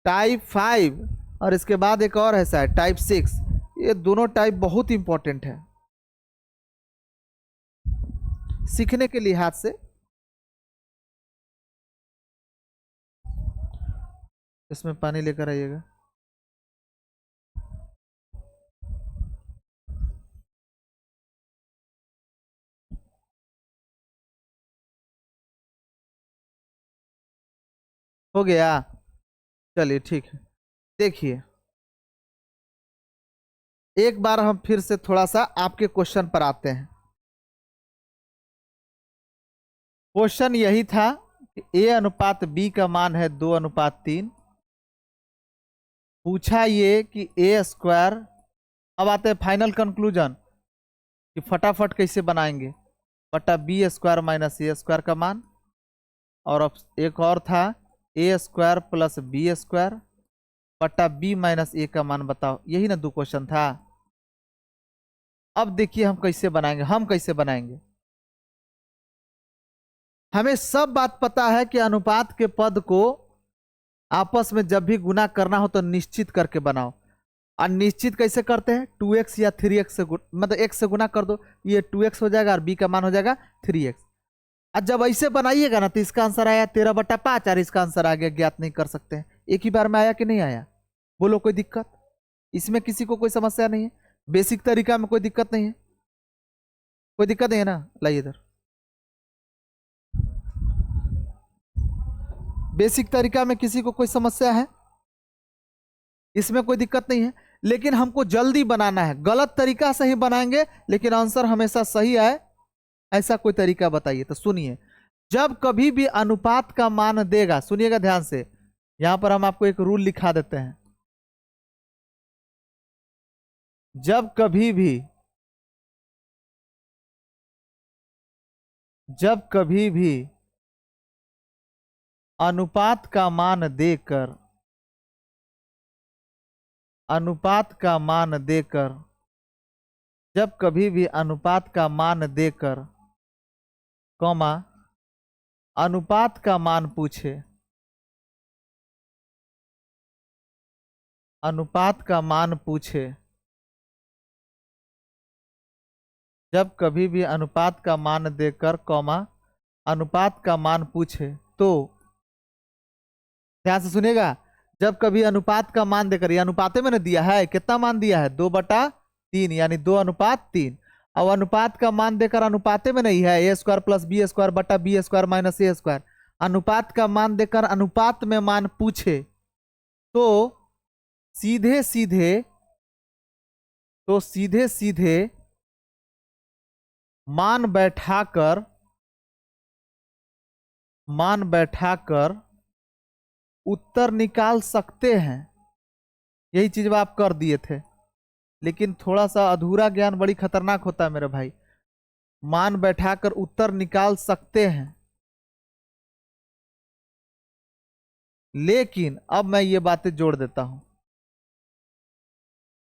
टाइप 5 और इसके बाद एक और है शायद टाइप 6। ये दोनों टाइप बहुत इंपॉर्टेंट है सीखने के लिहाज से। इसमें पानी लेकर आइएगा। हो गया, चलिए ठीक है। देखिए, एक बार हम फिर से थोड़ा सा आपके क्वेश्चन पर आते हैं। क्वेश्चन यही था कि ए अनुपात बी का मान है 2:3। पूछा ये कि ए स्क्वायर, अब आते हैं फाइनल कंक्लूजन कि फटाफट कैसे बनाएंगे, बटा बी स्क्वायर माइनस ए स्क्वायर का मान। और अब एक और था ए स्क्वायर प्लस बी स्क्वायर बटा बी माइनस ए का मान बताओ। यही ना दो क्वेश्चन था। अब देखिए हम कैसे बनाएंगे। हमें सब बात पता है कि अनुपात के पद को आपस में जब भी गुना करना हो तो निश्चित करके बनाओ। और निश्चित कैसे करते हैं, 2x या 3x से मतलब x से गुना कर दो, ये 2x हो जाएगा और b का मान हो जाएगा 3x। और जब ऐसे बनाइएगा ना तो इसका आंसर आया 13/5 और इसका आंसर आ गया ज्ञात नहीं कर सकते हैं। एक ही बार में आया कि नहीं आया, बोलो कोई दिक्कत इसमें, किसी को कोई समस्या नहीं है, बेसिक तरीका में कोई दिक्कत नहीं है, कोई दिक्कत नहीं है ना। लाइए इधर, बेसिक तरीका में किसी को कोई समस्या है, इसमें कोई दिक्कत नहीं है। लेकिन हमको जल्दी बनाना है, गलत तरीका से ही बनाएंगे लेकिन आंसर हमेशा सही आए ऐसा कोई तरीका बताइए। तो सुनिए, जब कभी भी अनुपात का मान देगा, सुनिएगा ध्यान से, यहां पर हम आपको एक रूल लिखा देते हैं। जब कभी भी अनुपात का मान देकर जब कभी भी अनुपात का मान देकर कॉमा अनुपात का मान पूछे, जब कभी भी अनुपात का मान देकर कॉमा अनुपात का मान पूछे तो ध्यान से सुनिएगा, जब कभी अनुपात का मान देकर, ये अनुपाते में ने दिया है, कितना मान दिया है 2/3 यानी 2:3। अब अनुपात का मान देकर अनुपाते में नहीं है, ए स्क्वायर प्लस बी स्क्वायर बटा बी स्क्वायर माइनस ए स्क्वायर। अनुपात का मान देकर अनुपात में मान पूछे तो सीधे सीधे मान बैठाकर उत्तर निकाल सकते हैं। यही चीज आप कर दिए थे, लेकिन थोड़ा सा अधूरा ज्ञान बड़ी खतरनाक होता है मेरे भाई। मान बैठाकर उत्तर निकाल सकते हैं, लेकिन अब मैं ये बातें जोड़ देता हूं।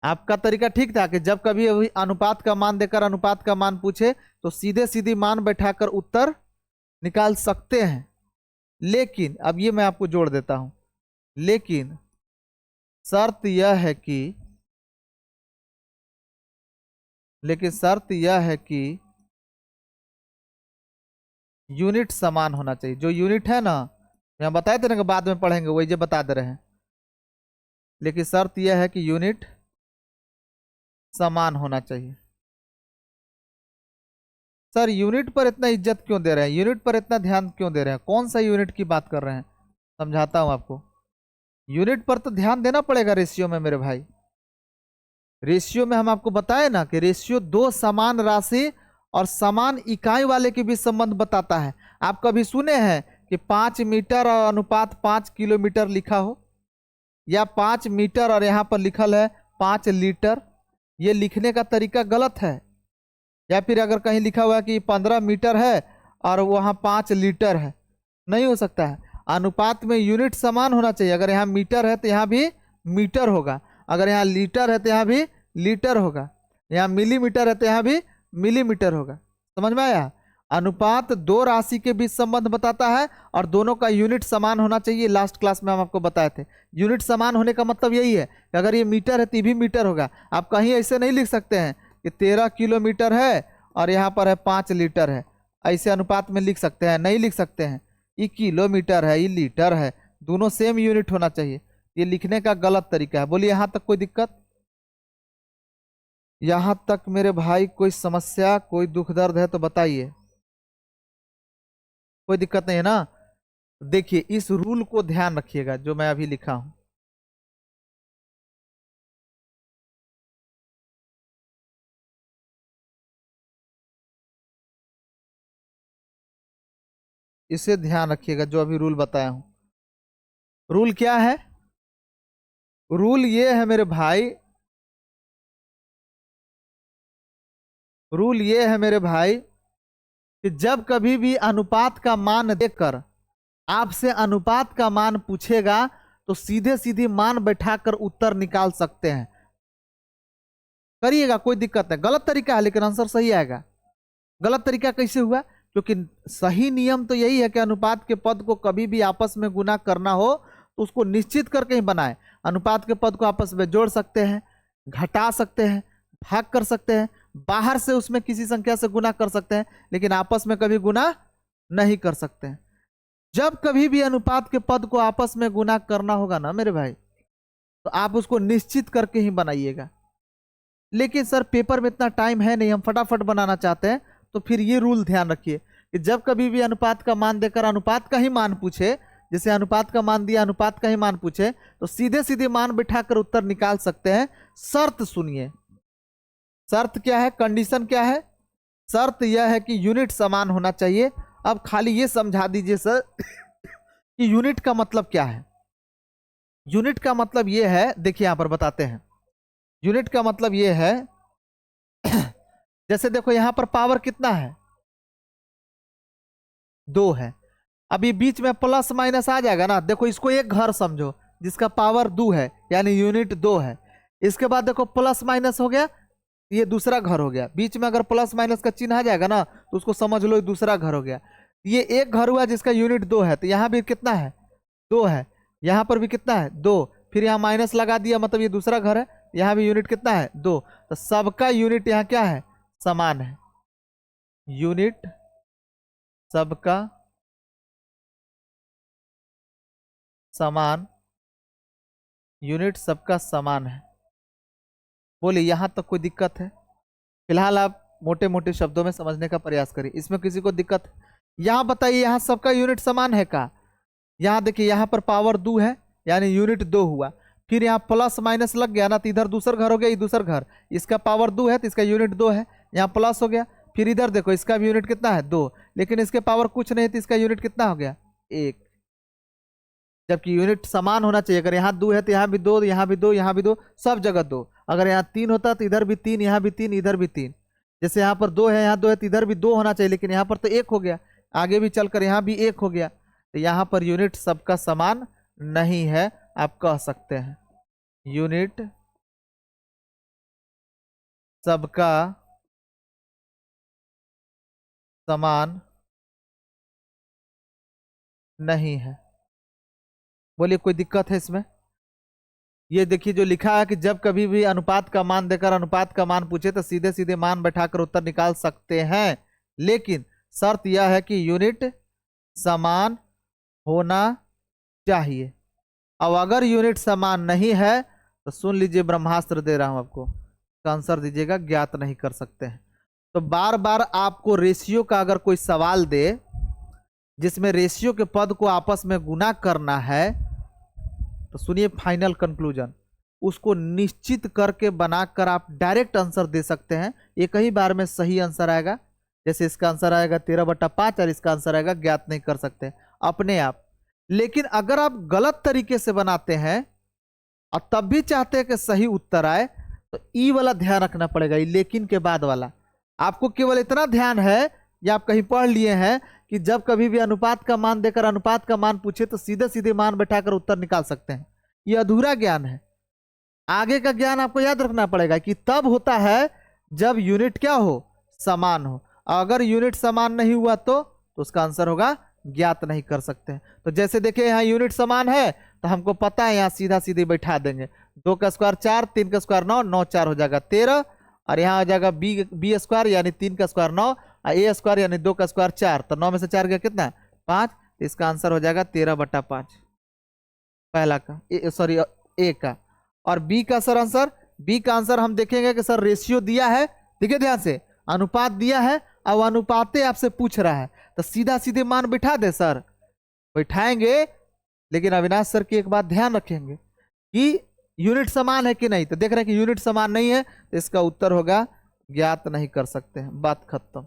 आपका तरीका ठीक था कि जब कभी अनुपात का मान देकर अनुपात का मान पूछे तो सीधे सीधे मान बैठाकर उत्तर निकाल सकते हैं, लेकिन अब ये मैं आपको जोड़ देता हूं, लेकिन शर्त यह है कि यूनिट समान होना चाहिए। जो यूनिट है ना, यहां बताए थे ना कि बाद में पढ़ेंगे, वही जो बता दे रहे हैं। लेकिन शर्त यह है कि यूनिट समान होना चाहिए। सर यूनिट पर इतना इज्जत क्यों दे रहे हैं, यूनिट पर इतना ध्यान क्यों दे रहे हैं, कौन सा यूनिट की बात कर रहे हैं, समझाता हूं आपको। यूनिट पर तो ध्यान देना पड़ेगा रेशियो में मेरे भाई। रेशियो में हम आपको बताए ना कि रेशियो दो समान राशि और समान इकाई वाले के बीच संबंध बताता है। आप कभी सुने हैं कि 5 मीटर और अनुपात 5 किलोमीटर लिखा हो, या 5 मीटर और यहाँ पर लिखल है 5 लीटर? ये लिखने का तरीका गलत है। या फिर अगर कहीं लिखा हुआ है कि 15 मीटर है और वहाँ 5 लीटर है, नहीं हो सकता है। अनुपात में यूनिट समान होना चाहिए। अगर यहाँ मीटर है तो यहाँ भी मीटर होगा, अगर यहाँ लीटर है तो यहाँ भी लीटर होगा, यहाँ मिलीमीटर है तो यहाँ भी मिलीमीटर होगा। समझ में आया? अनुपात दो राशि के बीच संबंध बताता है और दोनों का यूनिट समान होना चाहिए। लास्ट क्लास में हम आपको बताए थे, यूनिट समान होने का मतलब यही है कि अगर ये मीटर है तो भी मीटर होगा। आप कहीं ऐसे नहीं लिख सकते हैं कि 13 किलोमीटर है और यहाँ पर है 5 लीटर है, ऐसे अनुपात में लिख सकते हैं? नहीं लिख सकते हैं। ये किलोमीटर है, ये लीटर है, दोनों सेम यूनिट होना चाहिए। ये लिखने का गलत तरीका है। बोलिए यहां तक कोई दिक्कत? यहां तक मेरे भाई कोई समस्या, कोई दुख दर्द है तो बताइए। कोई दिक्कत नहीं है ना? देखिए इस रूल को ध्यान रखिएगा जो मैं अभी लिखा हूं। इसे ध्यान रखिएगा जो अभी रूल बताया हूं। रूल क्या है? रूल ये है मेरे भाई, रूल ये है मेरे भाई कि जब कभी भी अनुपात का मान देकर आपसे अनुपात का मान पूछेगा तो सीधे सीधे मान बैठाकर उत्तर निकाल सकते हैं। करिएगा, कोई दिक्कत नहीं। गलत तरीका है लेकिन आंसर सही आएगा। गलत तरीका कैसे हुआ? क्योंकि सही नियम तो यही है कि अनुपात के पद को कभी भी आपस में गुना करना हो तो उसको निश्चित करके ही बनाए। अनुपात के पद को आपस में जोड़ सकते हैं, घटा सकते हैं, भाग कर सकते हैं, बाहर से उसमें किसी संख्या से गुना कर सकते हैं, लेकिन आपस में कभी गुना नहीं कर सकते हैं। जब कभी भी अनुपात के पद को आपस में गुना करना होगा ना मेरे भाई, तो आप उसको निश्चित करके ही बनाइएगा। लेकिन सर पेपर में इतना टाइम है नहीं, हम फटाफट बनाना चाहते हैं, तो फिर ये रूल ध्यान रखिए कि जब कभी भी अनुपात का मान देकर अनुपात का ही मान पूछे, जैसे अनुपात का मान दिया अनुपात का ही मान पूछे, तो सीधे सीधे मान बिठाकर उत्तर निकाल सकते हैं। शर्त सुनिए, शर्त क्या है, कंडीशन क्या है? शर्त यह है कि यूनिट समान होना चाहिए। अब खाली ये समझा दीजिए सर कि यूनिट का मतलब क्या है। यूनिट का मतलब ये है, देखिए यहां पर बताते हैं। यूनिट का मतलब ये है जैसे देखो यहां पर पावर कितना है, 2 है। अभी बीच में प्लस माइनस आ जाएगा ना, देखो इसको एक घर समझो जिसका पावर 2 है, यानी यूनिट 2 है। इसके बाद देखो प्लस माइनस हो गया, ये दूसरा घर हो गया। बीच में अगर प्लस माइनस का चिन्ह आ जाएगा ना तो उसको समझ लो ये दूसरा घर हो गया। ये एक घर हुआ जिसका यूनिट 2 है, तो यहाँ भी कितना है, 2 है। यहाँ पर भी कितना है, 2। फिर यहाँ माइनस लगा दिया, मतलब ये दूसरा घर है। यहाँ भी यूनिट कितना है, 2। तो सबका यूनिट यहाँ क्या है, समान है। यूनिट सबका समान, यूनिट सबका समान है। बोलिए यहां तक कोई दिक्कत है? फिलहाल आप मोटे मोटे शब्दों में समझने का प्रयास करिए, इसमें किसी को दिक्कत है? यहां बताइए, यहां सबका यूनिट समान है का? यहां देखिए यहां पर पावर 2 है, यानी यूनिट 2 हुआ। फिर यहाँ प्लस माइनस लग गया ना, तो इधर दूसरा घर हो गया, ये दूसरा घर। इसका पावर 2 है तो इसका यूनिट 2 है, यहाँ प्लस हो गया। फिर इधर देखो इसका भी यूनिट कितना है, 2, लेकिन इसके पावर कुछ नहीं तो इसका यूनिट कितना हो गया, 1। जबकि यूनिट समान होना चाहिए। अगर यहाँ 2 है तो यहाँ भी 2, यहाँ भी 2, यहाँ भी 2, सब जगह 2। अगर यहाँ 3 होता तो इधर भी 3, यहाँ भी 3, इधर भी 3। जैसे यहाँ पर 2 है, यहाँ 2 है तो इधर भी 2 होना चाहिए, लेकिन यहाँ पर तो 1 हो गया। आगे भी चलकर यहाँ भी 1 हो गया, तो यहाँ पर यूनिट सबका समान नहीं है, आप कह सकते हैं। यूनिट सबका समान नहीं है। बोलिए कोई दिक्कत है इसमें? ये देखिए जो लिखा है कि जब कभी भी अनुपात का मान देकर अनुपात का मान पूछे तो सीधे सीधे मान बैठाकर उत्तर निकाल सकते हैं, लेकिन शर्त यह है कि यूनिट समान होना चाहिए। अब अगर यूनिट समान नहीं है तो सुन लीजिए, ब्रह्मास्त्र दे रहा हूं आपको, तो आंसर दीजिएगा ज्ञात नहीं कर सकते हैं। तो बार बार आपको रेशियो का अगर कोई सवाल दे जिसमें रेशियो के पद को आपस में गुना करना है, तो सुनिए फाइनल कंक्लूजन, उसको निश्चित करके बनाकर आप डायरेक्ट आंसर दे सकते हैं। एक ही बार में सही आंसर आएगा। जैसे इसका आंसर आएगा 13/5 और इसका आंसर आएगा ज्ञात नहीं कर सकते अपने आप। लेकिन अगर आप गलत तरीके से बनाते हैं और तब भी चाहते हैं कि सही उत्तर आए, तो ई वाला ध्यान रखना पड़ेगा, ये लेकिन के बाद वाला। आपको केवल इतना ध्यान है, या आप कहीं पढ़ लिए हैं कि जब कभी भी अनुपात का मान देकर अनुपात का मान पूछे तो सीधे सीधे मान बैठाकर उत्तर निकाल सकते हैं। ये अधूरा ज्ञान है। आगे का ज्ञान आपको याद रखना पड़ेगा कि तब होता है जब यूनिट क्या हो, समान हो। अगर यूनिट समान नहीं हुआ तो उसका आंसर होगा ज्ञात नहीं कर सकते। तो जैसे देखिए यहाँ यूनिट समान है तो हमको पता है यहाँ सीधा सीधे बैठा देंगे। 2 का स्क्वायर 4, 3 का स्क्वायर 9, 9 4 हो जाएगा 13, और यहाँ आ जाएगा बी स्क्वायर यानी 3 का स्क्वायर 9, ए स्क्वायर यानी 2 का स्क्वायर 4, तो 9 में से 4 गया कितना, 5। तो इसका आंसर हो जाएगा 13/5। पहला का सॉरी ए का। और बी का सर आंसर, बी का आंसर हम देखेंगे कि सर रेशियो दिया है, देखिए ध्यान से, अनुपात दिया है और अनुपाते आपसे पूछ रहा है, तो सीधा सीधे मान बिठा दे सर, बैठाएंगे। लेकिन अविनाश सर की एक बात ध्यान रखेंगे कि यूनिट समान है कि नहीं, तो देख रहे हैं कि यूनिट समान नहीं है, तो इसका उत्तर होगा ज्ञात नहीं कर सकते हैं, बात खत्म।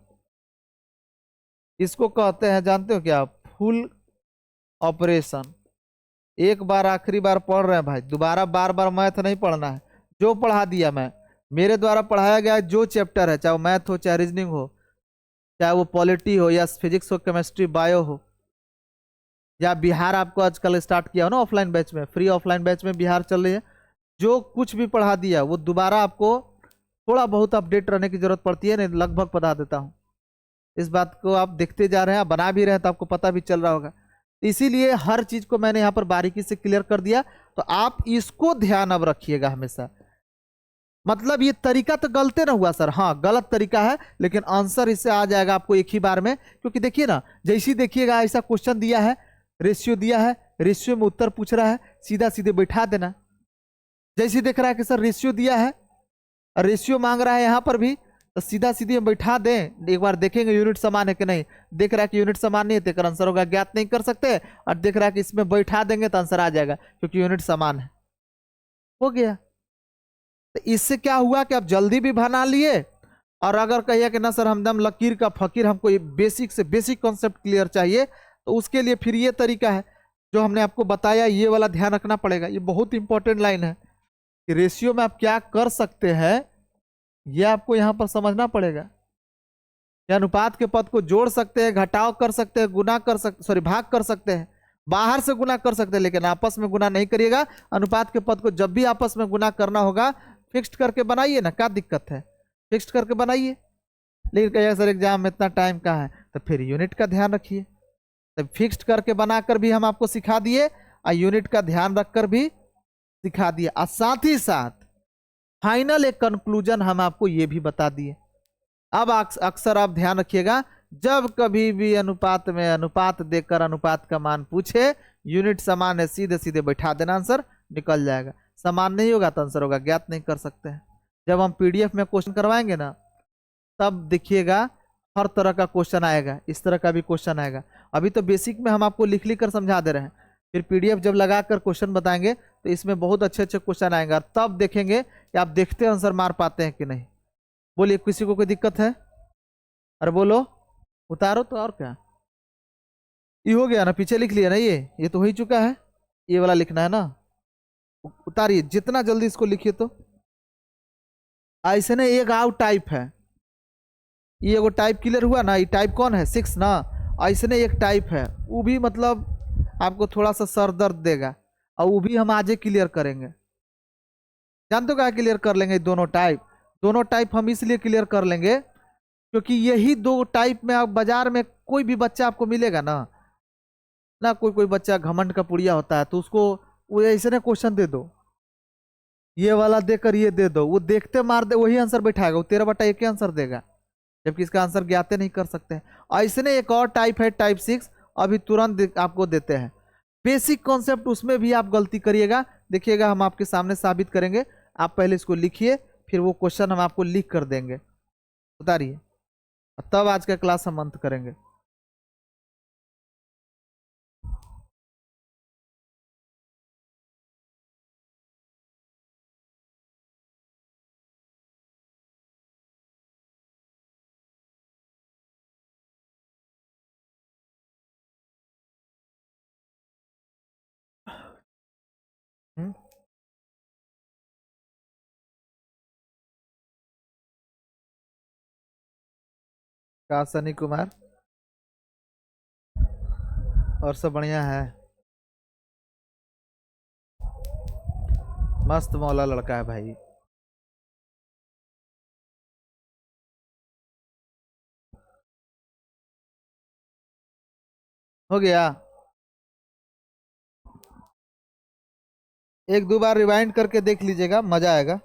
इसको कहते हैं जानते हो क्या, फुल ऑपरेशन। एक बार आखिरी बार पढ़ रहे हैं भाई, दोबारा बार बार मैथ नहीं पढ़ना है। जो पढ़ा दिया मैं, मेरे द्वारा पढ़ाया गया जो चैप्टर है, चाहे वो मैथ हो, चाहे रीजनिंग हो, चाहे वो पॉलिटी हो, या फिजिक्स हो, केमिस्ट्री, बायो हो, या बिहार आपको आजकल स्टार्ट किया हो ना ऑफलाइन बैच में, फ्री ऑफलाइन बैच में बिहार चल रही है, जो कुछ भी पढ़ा दिया वो दोबारा आपको थोड़ा बहुत अपडेट रहने की जरूरत पड़ती है, नहीं लगभग बता देता हूँ। इस बात को आप देखते जा रहे हैं, बना भी रहे हैं, तो आपको पता भी चल रहा होगा। इसीलिए हर चीज को मैंने यहाँ पर बारीकी से क्लियर कर दिया, तो आप इसको ध्यान अब रखिएगा हमेशा। मतलब ये तरीका तो गलत ना हुआ सर, हाँ गलत तरीका है, लेकिन आंसर इससे आ जाएगा आपको एक ही बार में, क्योंकि देखिए ना, जैसे ही देखिएगा ऐसा क्वेश्चन दिया है, रेशियो दिया है, रेशियो में उत्तर पूछ रहा है, सीधा सीधे बैठा देना। जैसे देख रहा है कि सर रेशियो दिया है, रेशियो मांग रहा है यहाँ पर भी, तो सीधा सीधे हम बैठा दें, एक बार देखेंगे यूनिट समान है कि नहीं। देख रहा है कि यूनिट समान नहीं है, तो आंसर होगा ज्ञात नहीं कर सकते, और देख रहा है कि इसमें बैठा देंगे तो आंसर आ जाएगा, क्योंकि यूनिट समान है। हो गया। तो इससे क्या हुआ कि आप जल्दी भी बना लिए, और अगर कहिए कि ना सर हमदम लकीर का फकीर, हमको ये बेसिक से बेसिक कॉन्सेप्ट क्लियर चाहिए, तो उसके लिए फिर ये तरीका है जो हमने आपको बताया, ये वाला ध्यान रखना पड़ेगा। ये बहुत इंपॉर्टेंट लाइन है कि रेशियो में आप क्या कर सकते हैं, ये आपको यहाँ पर समझना पड़ेगा। या अनुपात के पद को जोड़ सकते हैं, घटाव कर सकते हैं, गुना कर सकते, सॉरी भाग कर सकते हैं, बाहर से गुना कर सकते हैं, लेकिन आपस में गुना नहीं करिएगा। अनुपात के पद को जब भी आपस में गुना करना होगा, फिक्स्ड करके बनाइए ना, क्या दिक्कत है, फिक्स्ड करके बनाइए। लेकिन कहिए सर एग्जाम में इतना टाइम कहाँ है, तो फिर यूनिट का ध्यान रखिए। तो फिक्स्ड करके बनाकर भी हम आपको सिखा दिए, और यूनिट का ध्यान रखकर भी सिखा दिए, और साथ ही साथ फाइनल एक कंक्लूजन हम आपको ये भी बता दिए। अब अक्सर आप ध्यान रखिएगा, जब कभी भी अनुपात में अनुपात देकर अनुपात का मान पूछे, यूनिट समान है, सीधे सीधे बैठा देना, आंसर निकल जाएगा। समान नहीं होगा तो आंसर होगा ज्ञात नहीं कर सकते हैं। जब हम पीडीएफ में क्वेश्चन करवाएंगे ना, तब देखिएगा हर तरह का क्वेश्चन आएगा, इस तरह का भी क्वेश्चन आएगा। अभी तो बेसिक में हम आपको लिख लिख कर समझा दे रहे हैं, फिर पीडीएफ जब लगाकर क्वेश्चन बताएंगे तो इसमें बहुत अच्छे अच्छे क्वेश्चन आएंगे, और तब देखेंगे कि आप देखते आंसर मार पाते हैं कि नहीं। बोलिए, किसी को कोई दिक्कत है? अरे बोलो, उतारो तो, और क्या। ये हो गया ना, पीछे लिख लिया ना, ये तो हो ही चुका है, ये वाला लिखना है ना, उतारिए जितना जल्दी इसको लिखिए। तो ऐसे ना एक आउट टाइप है, ये एगो टाइप क्लियर हुआ ना, ये टाइप कौन है, 6 ना। ऐसे एक टाइप है, वो भी मतलब आपको थोड़ा सा सर दर्द देगा, और वो भी हम आज ही क्लियर करेंगे। जानते हो क्या क्लियर कर लेंगे? दोनों टाइप हम इसलिए क्लियर कर लेंगे क्योंकि यही दो टाइप में आप बाजार में कोई भी बच्चा आपको मिलेगा ना, कोई कोई बच्चा घमंड का पुड़िया होता है, तो उसको वो ऐसे ना क्वेश्चन दे दो, ये वाला देकर ये दे दो, वो देखते मार दे, वही आंसर बैठाएगा, वो 13/1 ही आंसर देगा, जबकि इसका आंसर ज्ञाते नहीं कर सकते हैं। ऐसे एक और टाइप है, टाइप 6, अभी तुरंत आपको देते हैं। बेसिक कॉन्सेप्ट, उसमें भी आप गलती करिएगा, देखिएगा हम आपके सामने साबित करेंगे। आप पहले इसको लिखिए, फिर वो क्वेश्चन हम आपको लिख कर देंगे, उतारिए, तब आज का क्लास हम अंत करेंगे। हम्म? का सनी कुमार, और सब बढ़िया है, मस्त मौला लड़का है भाई। हो गया, एक दो बार रिवाइंड करके देख लीजिएगा, मजा आएगा।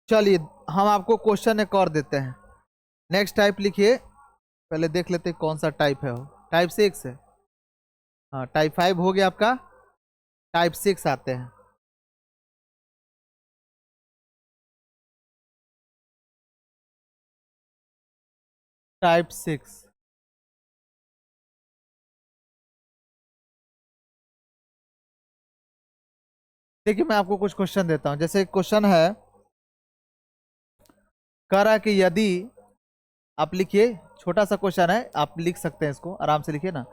चलिए, हम आपको क्वेश्चन एक और देते हैं, नेक्स्ट टाइप लिखिए, पहले देख लेते हैं कौन सा टाइप है वो। टाइप 6 है। हाँ, टाइप 5 हो गया आपका, टाइप 6 आते हैं। टाइप 6, देखिए मैं आपको कुछ क्वेश्चन देता हूं। जैसे क्वेश्चन है, कह रहा है कि यदि, आप लिखिए, छोटा सा क्वेश्चन है, आप लिख सकते हैं इसको आराम से, लिखिए ना।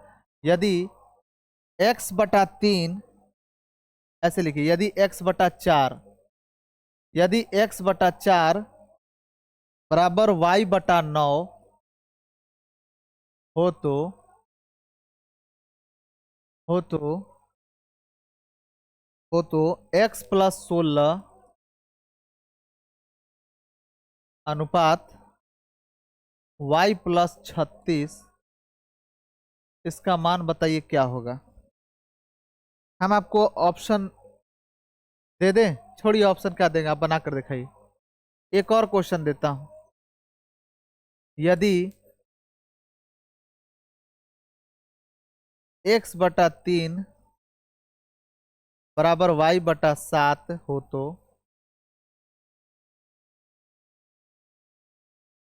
यदि x/3, ऐसे लिखिए, यदि x/4, यदि x/4 बराबर y/9 हो तो, हो तो हो तो x+16 अनुपात y+36, इसका मान बताइए क्या होगा। हम आपको ऑप्शन दे दें? छोड़िए ऑप्शन क्या देंगे, आप बना कर दिखाइए। एक और क्वेश्चन देता हूं, यदि x/3 बराबर y/7 हो तो,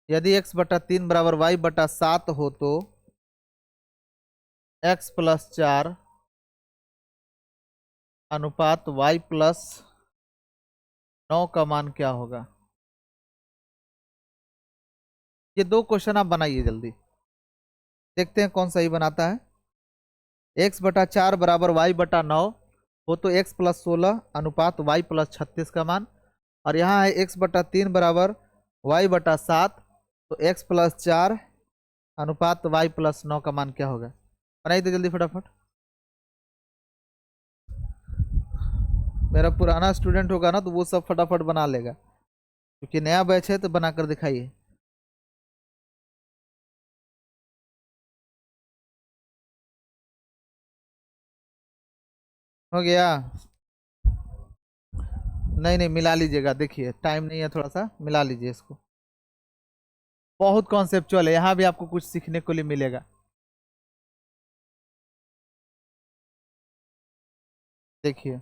यदि x/3 बराबर y/7 हो तो x+4 अनुपात y+9 का मान क्या होगा। ये दो क्वेश्चन आप बनाइए जल्दी, देखते हैं कौन सही बनाता है। x/4 बराबर y/9 हो तो x+16 अनुपात y+36 का मान, और यहाँ है x/3 बराबर y/7, तो x+4 अनुपात y+9 का मान क्या होगा। बनाइए तो जल्दी फटाफट। मेरा पुराना स्टूडेंट होगा ना तो वो सब फटाफट बना लेगा, क्योंकि नया बैच है तो बनाकर दिखाइए। हो गया? नहीं नहीं, मिला लीजिएगा, देखिए टाइम नहीं है, थोड़ा सा मिला लीजिए इसको। बहुत कॉन्सेप्चुअल है, यहाँ भी आपको कुछ सीखने को लिए मिलेगा। देखिए,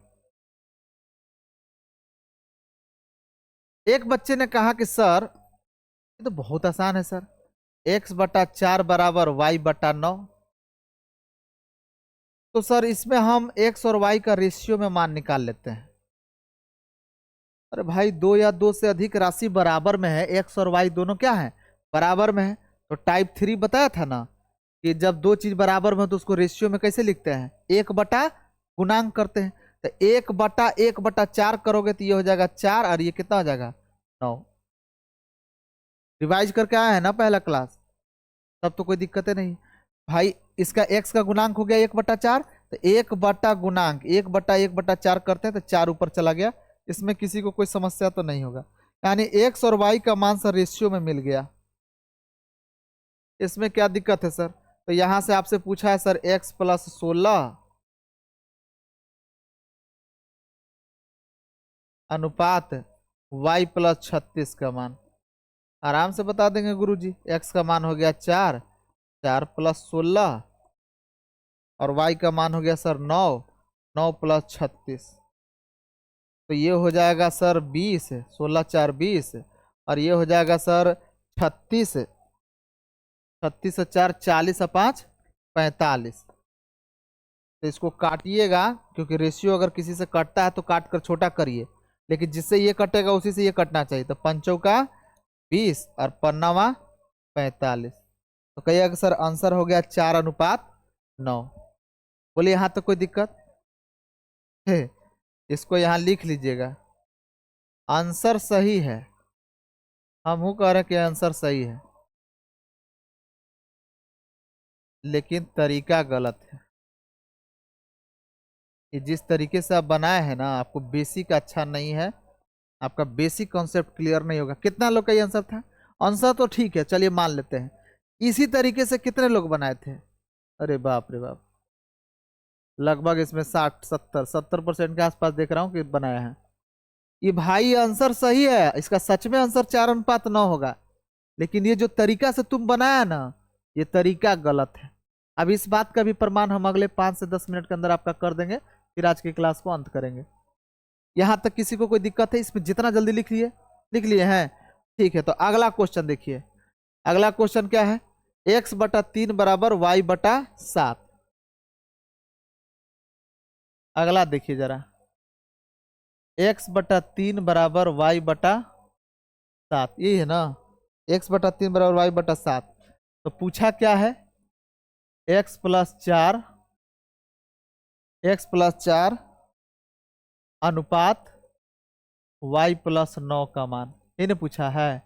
एक बच्चे ने कहा कि सर, ये तो बहुत आसान है सर, x/4 बराबर y/9, तो सर इसमें हम x और y का रेशियो में मान निकाल लेते हैं। अरे भाई, दो या दो से अधिक राशि बराबर में है, x और y दोनों क्या है, बराबर में है। तो टाइप 3 बताया था ना कि जब दो चीज बराबर में हो तो उसको रेशियो में कैसे लिखते हैं, 1/गुणांक करते हैं। तो 1/1/4 करोगे तो ये हो जाएगा 4, और ये कितना हो जाएगा, 9। रिवाइज करके आया है ना पहला क्लास, तब तो कोई दिक्कत नहीं भाई। इसका x का गुणांक हो गया 1/4, तो 1/गुणांक 1/1/4 करते हैं तो 4 ऊपर चला गया। इसमें किसी को कोई समस्या तो नहीं होगा, यानी x और y का मान सर रेशियो में मिल गया। इसमें क्या दिक्कत है सर? तो यहां से आपसे पूछा है सर x+16 अनुपात y+36 का मान, आराम से बता देंगे गुरुजी। x का मान हो गया 4, 4+16, और y का मान हो गया सर 9, 9+36, तो ये हो जाएगा सर 20, 16×4 = 20, और ये हो जाएगा सर 36, 36×4 40 और 5 45। तो इसको काटिएगा, क्योंकि रेशियो अगर किसी से कटता है तो काट कर छोटा करिए, लेकिन जिससे ये कटेगा उसी से ये कटना चाहिए। तो 5 × 20 और 5 × 45, तो कहिएगा सर आंसर हो गया 4:9। बोलिए यहाँ तक कोई दिक्कत है? इसको यहाँ लिख लीजिएगा, आंसर सही है। हम हूँ कह रहे हैं कि आंसर सही है, लेकिन तरीका गलत है। कि जिस तरीके से आप बनाए हैं ना, आपको बेसिक अच्छा नहीं है, आपका बेसिक कॉन्सेप्ट क्लियर नहीं होगा। कितना लोग का ये आंसर था? आंसर तो ठीक है, चलिए मान लेते हैं। इसी तरीके से कितने लोग बनाए थे? अरे बाप रे बाप, लगभग इसमें 60 70% के आसपास देख रहा हूँ कि बनाया है। ये भाई आंसर सही है, इसका सच में आंसर 4:9 होगा। लेकिन ये जो तरीका से तुम बनाया ना, ये तरीका गलत है। अब इस बात का भी प्रमाण हम अगले 5 से 10 मिनट के अंदर आपका कर देंगे, फिर आज की क्लास को अंत करेंगे। यहां तक किसी को कोई दिक्कत है इसमें? जितना जल्दी लिख लिए हैं, ठीक है। तो अगला क्वेश्चन देखिए, अगला क्वेश्चन क्या है? x/3 बराबर y/7। अगला देखिए जरा, x/3 बराबर y/7, यही है ना? x/3 बराबर y/7। तो पूछा क्या है? x+4 अनुपात y+9 का मान, इन्हें पूछा है।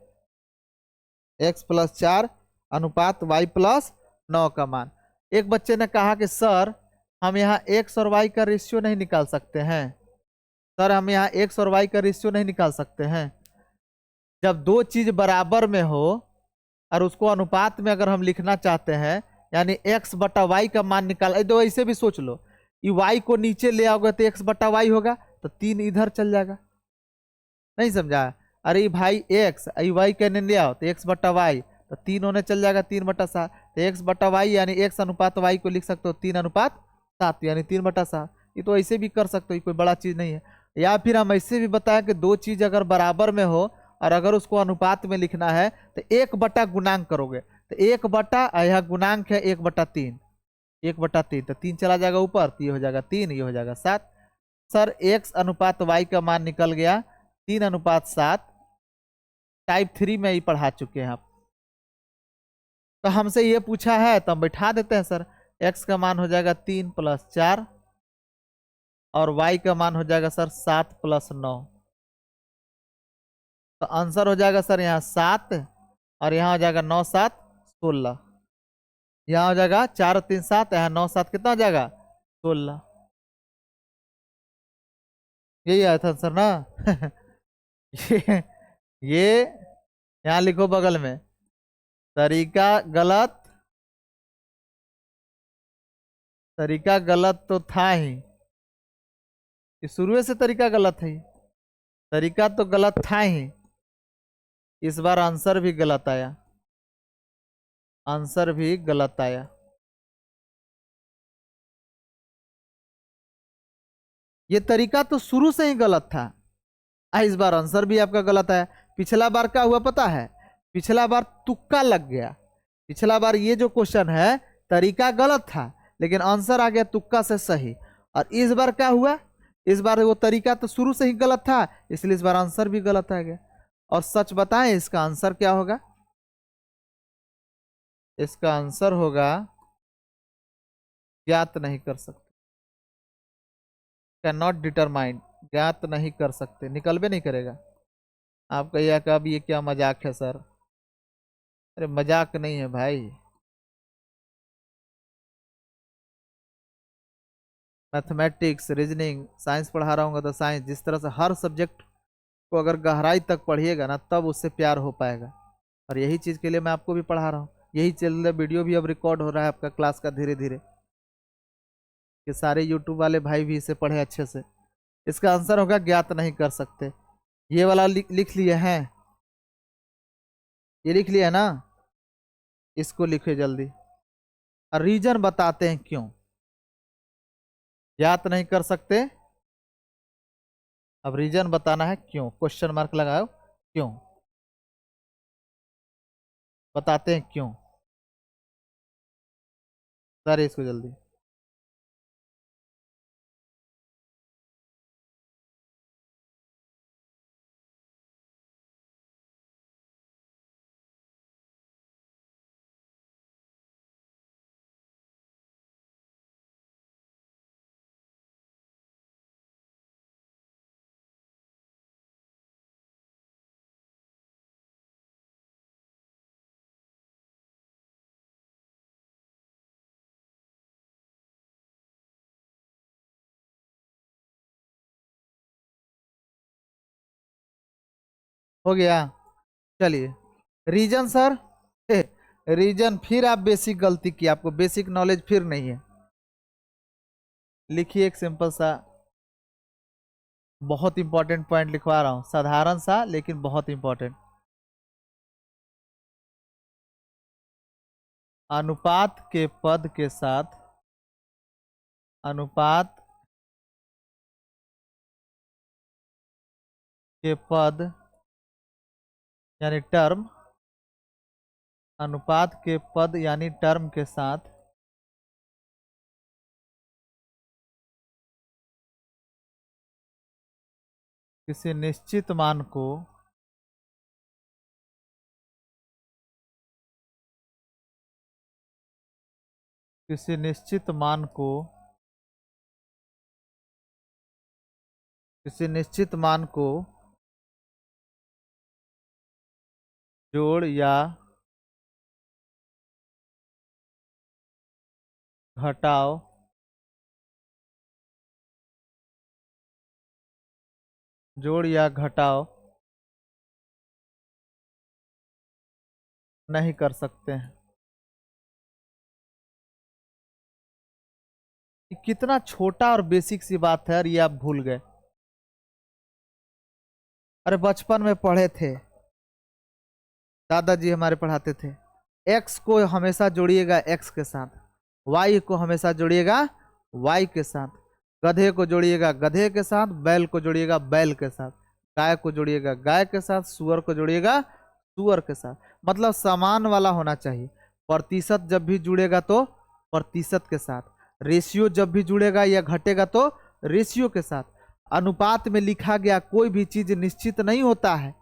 x+4 अनुपात y+9 का मान। एक बच्चे ने कहा कि सर हम यहाँ x और y का रेशियो नहीं निकाल सकते हैं। सर हम यहाँ x और y का रेशियो नहीं निकाल सकते हैं। जब दो चीज बराबर में हो और उसको अनुपात में अगर हम लिखना चाहते हैं, यानी x/y का मान निकाल, तो ऐसे भी सोच लो, ये y को नीचे ले आओगे तो x/y होगा, तो 3 इधर चल जाएगा। नहीं समझा? अरे भाई x y कहने ले आओ तो x/y, तो 3 होने चल जाएगा 3/7। तो x/y यानी x अनुपात y को लिख सकते हो 3:7, यानी 3/7। ये तो ऐसे भी कर सकते हो, कोई बड़ा चीज नहीं है। या फिर हम ऐसे भी बताया कि दो चीज अगर बराबर में हो और अगर उसको अनुपात में लिखना है तो 1 गुणांक करोगे, तो 1 यह गुणांक है 1/3, 1/3, तो 3 चला जाएगा ऊपर, तो ये हो जाएगा 3, ये हो जाएगा 7। सर x अनुपात y का मान निकल गया 3:7। टाइप 3 में ही पढ़ा चुके हैं आप। तो हमसे ये पूछा है तो हम बैठा देते हैं सर, x का मान हो जाएगा 3 + 4 और y का मान हो जाएगा सर 7 + 9। तो आंसर हो जाएगा सर यहाँ 7 और यहाँ हो जाएगा 9 7 16। यहाँ हो जाएगा 4 और 3 7, यहाँ 9 7 कितना हो जाएगा 16। यही आया था आंसर ना? ये ये यहाँ लिखो बगल में, तरीका गलत, तरीका गलत तो था ही, ये शुरू से तरीका गलत है। तरीका तो गलत था ही, इस बार आंसर भी गलत आया, आंसर भी गलत आया। ये तरीका तो शुरू से ही गलत था, इस बार आंसर भी आपका गलत आया। पिछला बार क्या हुआ पता है? पिछला बार तुक्का लग गया। पिछला बार ये जो क्वेश्चन है तरीका गलत था, लेकिन आंसर आ गया तुक्का से सही। और इस बार क्या हुआ? इस बार वो तरीका तो शुरू से ही गलत था, इसलिए इस बार आंसर भी गलत आ गया। और सच बताएं इसका आंसर क्या होगा? इसका आंसर होगा ज्ञात नहीं कर सकते, कैन नॉट डिटरमाइन, ज्ञात नहीं कर सकते, निकल भी नहीं करेगा। आप कहिए कि अब ये क्या मजाक है सर? अरे मजाक नहीं है भाई, मैथमेटिक्स, रीजनिंग, साइंस पढ़ा रहा हूँ तो साइंस, जिस तरह से हर सब्जेक्ट को अगर गहराई तक पढ़िएगा ना तब उससे प्यार हो पाएगा। और यही चीज़ के लिए मैं आपको भी पढ़ा रहा हूँ, यही चल रहा, वीडियो भी अब रिकॉर्ड हो रहा है आपका क्लास का धीरे धीरे, कि सारे यूट्यूब वाले भाई भी इसे पढ़े अच्छे से। इसका आंसर होगा ज्ञात नहीं कर सकते। ये वाला लिख लिए हैं, ये लिख लिया है ना? इसको लिखे जल्दी और रीजन बताते हैं क्यों ज्ञात नहीं कर सकते। अब रीजन बताना है क्यों, क्वेश्चन मार्क लगाओ, क्यों बताते हैं क्यों। सर इसको जल्दी, हो गया। चलिए रीजन सर, रीजन फिर आप बेसिक गलती की, आपको बेसिक नॉलेज फिर नहीं है। लिखिए एक सिंपल सा, बहुत इंपॉर्टेंट पॉइंट लिखवा रहा हूं, साधारण सा लेकिन बहुत इंपॉर्टेंट। अनुपात के पद के साथ, अनुपात के पद यानी टर्म, अनुपात के पद यानी टर्म के साथ किसी निश्चित मान को किसी निश्चित मान को किसी निश्चित मान को जोड़ या घटाओ जोड़ या घटाओ नहीं कर सकते हैं। ये कितना छोटा और बेसिक सी बात है और ये आप भूल गए। अरे बचपन में पढ़े थे, दादाजी हमारे पढ़ाते थे, एक्स को हमेशा जोड़िएगा एक्स के साथ, वाई को हमेशा जोड़िएगा वाई के साथ, गधे को जोड़िएगा गधे के साथ, बैल को जोड़िएगा बैल के साथ, गाय को जोड़िएगा गाय के साथ, सुअर को जोड़िएगा सुअर के साथ। मतलब समान वाला होना चाहिए। प्रतिशत जब भी जुड़ेगा तो प्रतिशत के साथ, रेशियो जब भी जुड़ेगा या घटेगा तो रेशियो के साथ। अनुपात में लिखा गया कोई भी चीज निश्चित नहीं होता है,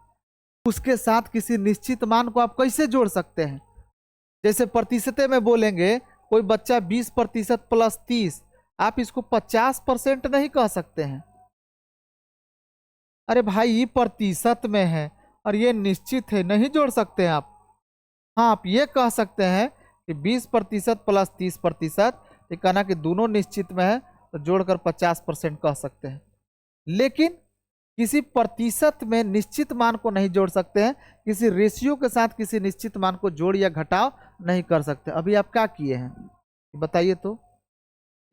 उसके साथ किसी निश्चित मान को आप कैसे जोड़ सकते हैं। जैसे प्रतिशते में बोलेंगे कोई बच्चा 20% प्लस 30, आप इसको 50% नहीं कह सकते हैं। अरे भाई ये प्रतिशत में है और ये निश्चित है, नहीं जोड़ सकते हैं आप। हाँ, आप ये कह सकते हैं कि 20% प्लस 30%, ये कहना कि दोनों निश्चित में है तो जोड़कर 50% कह सकते हैं। लेकिन किसी प्रतिशत में निश्चित मान को नहीं जोड़ सकते हैं, किसी रेशियो के साथ किसी निश्चित मान को जोड़ या घटाव नहीं कर सकते। अभी आप क्या किए हैं बताइए तो,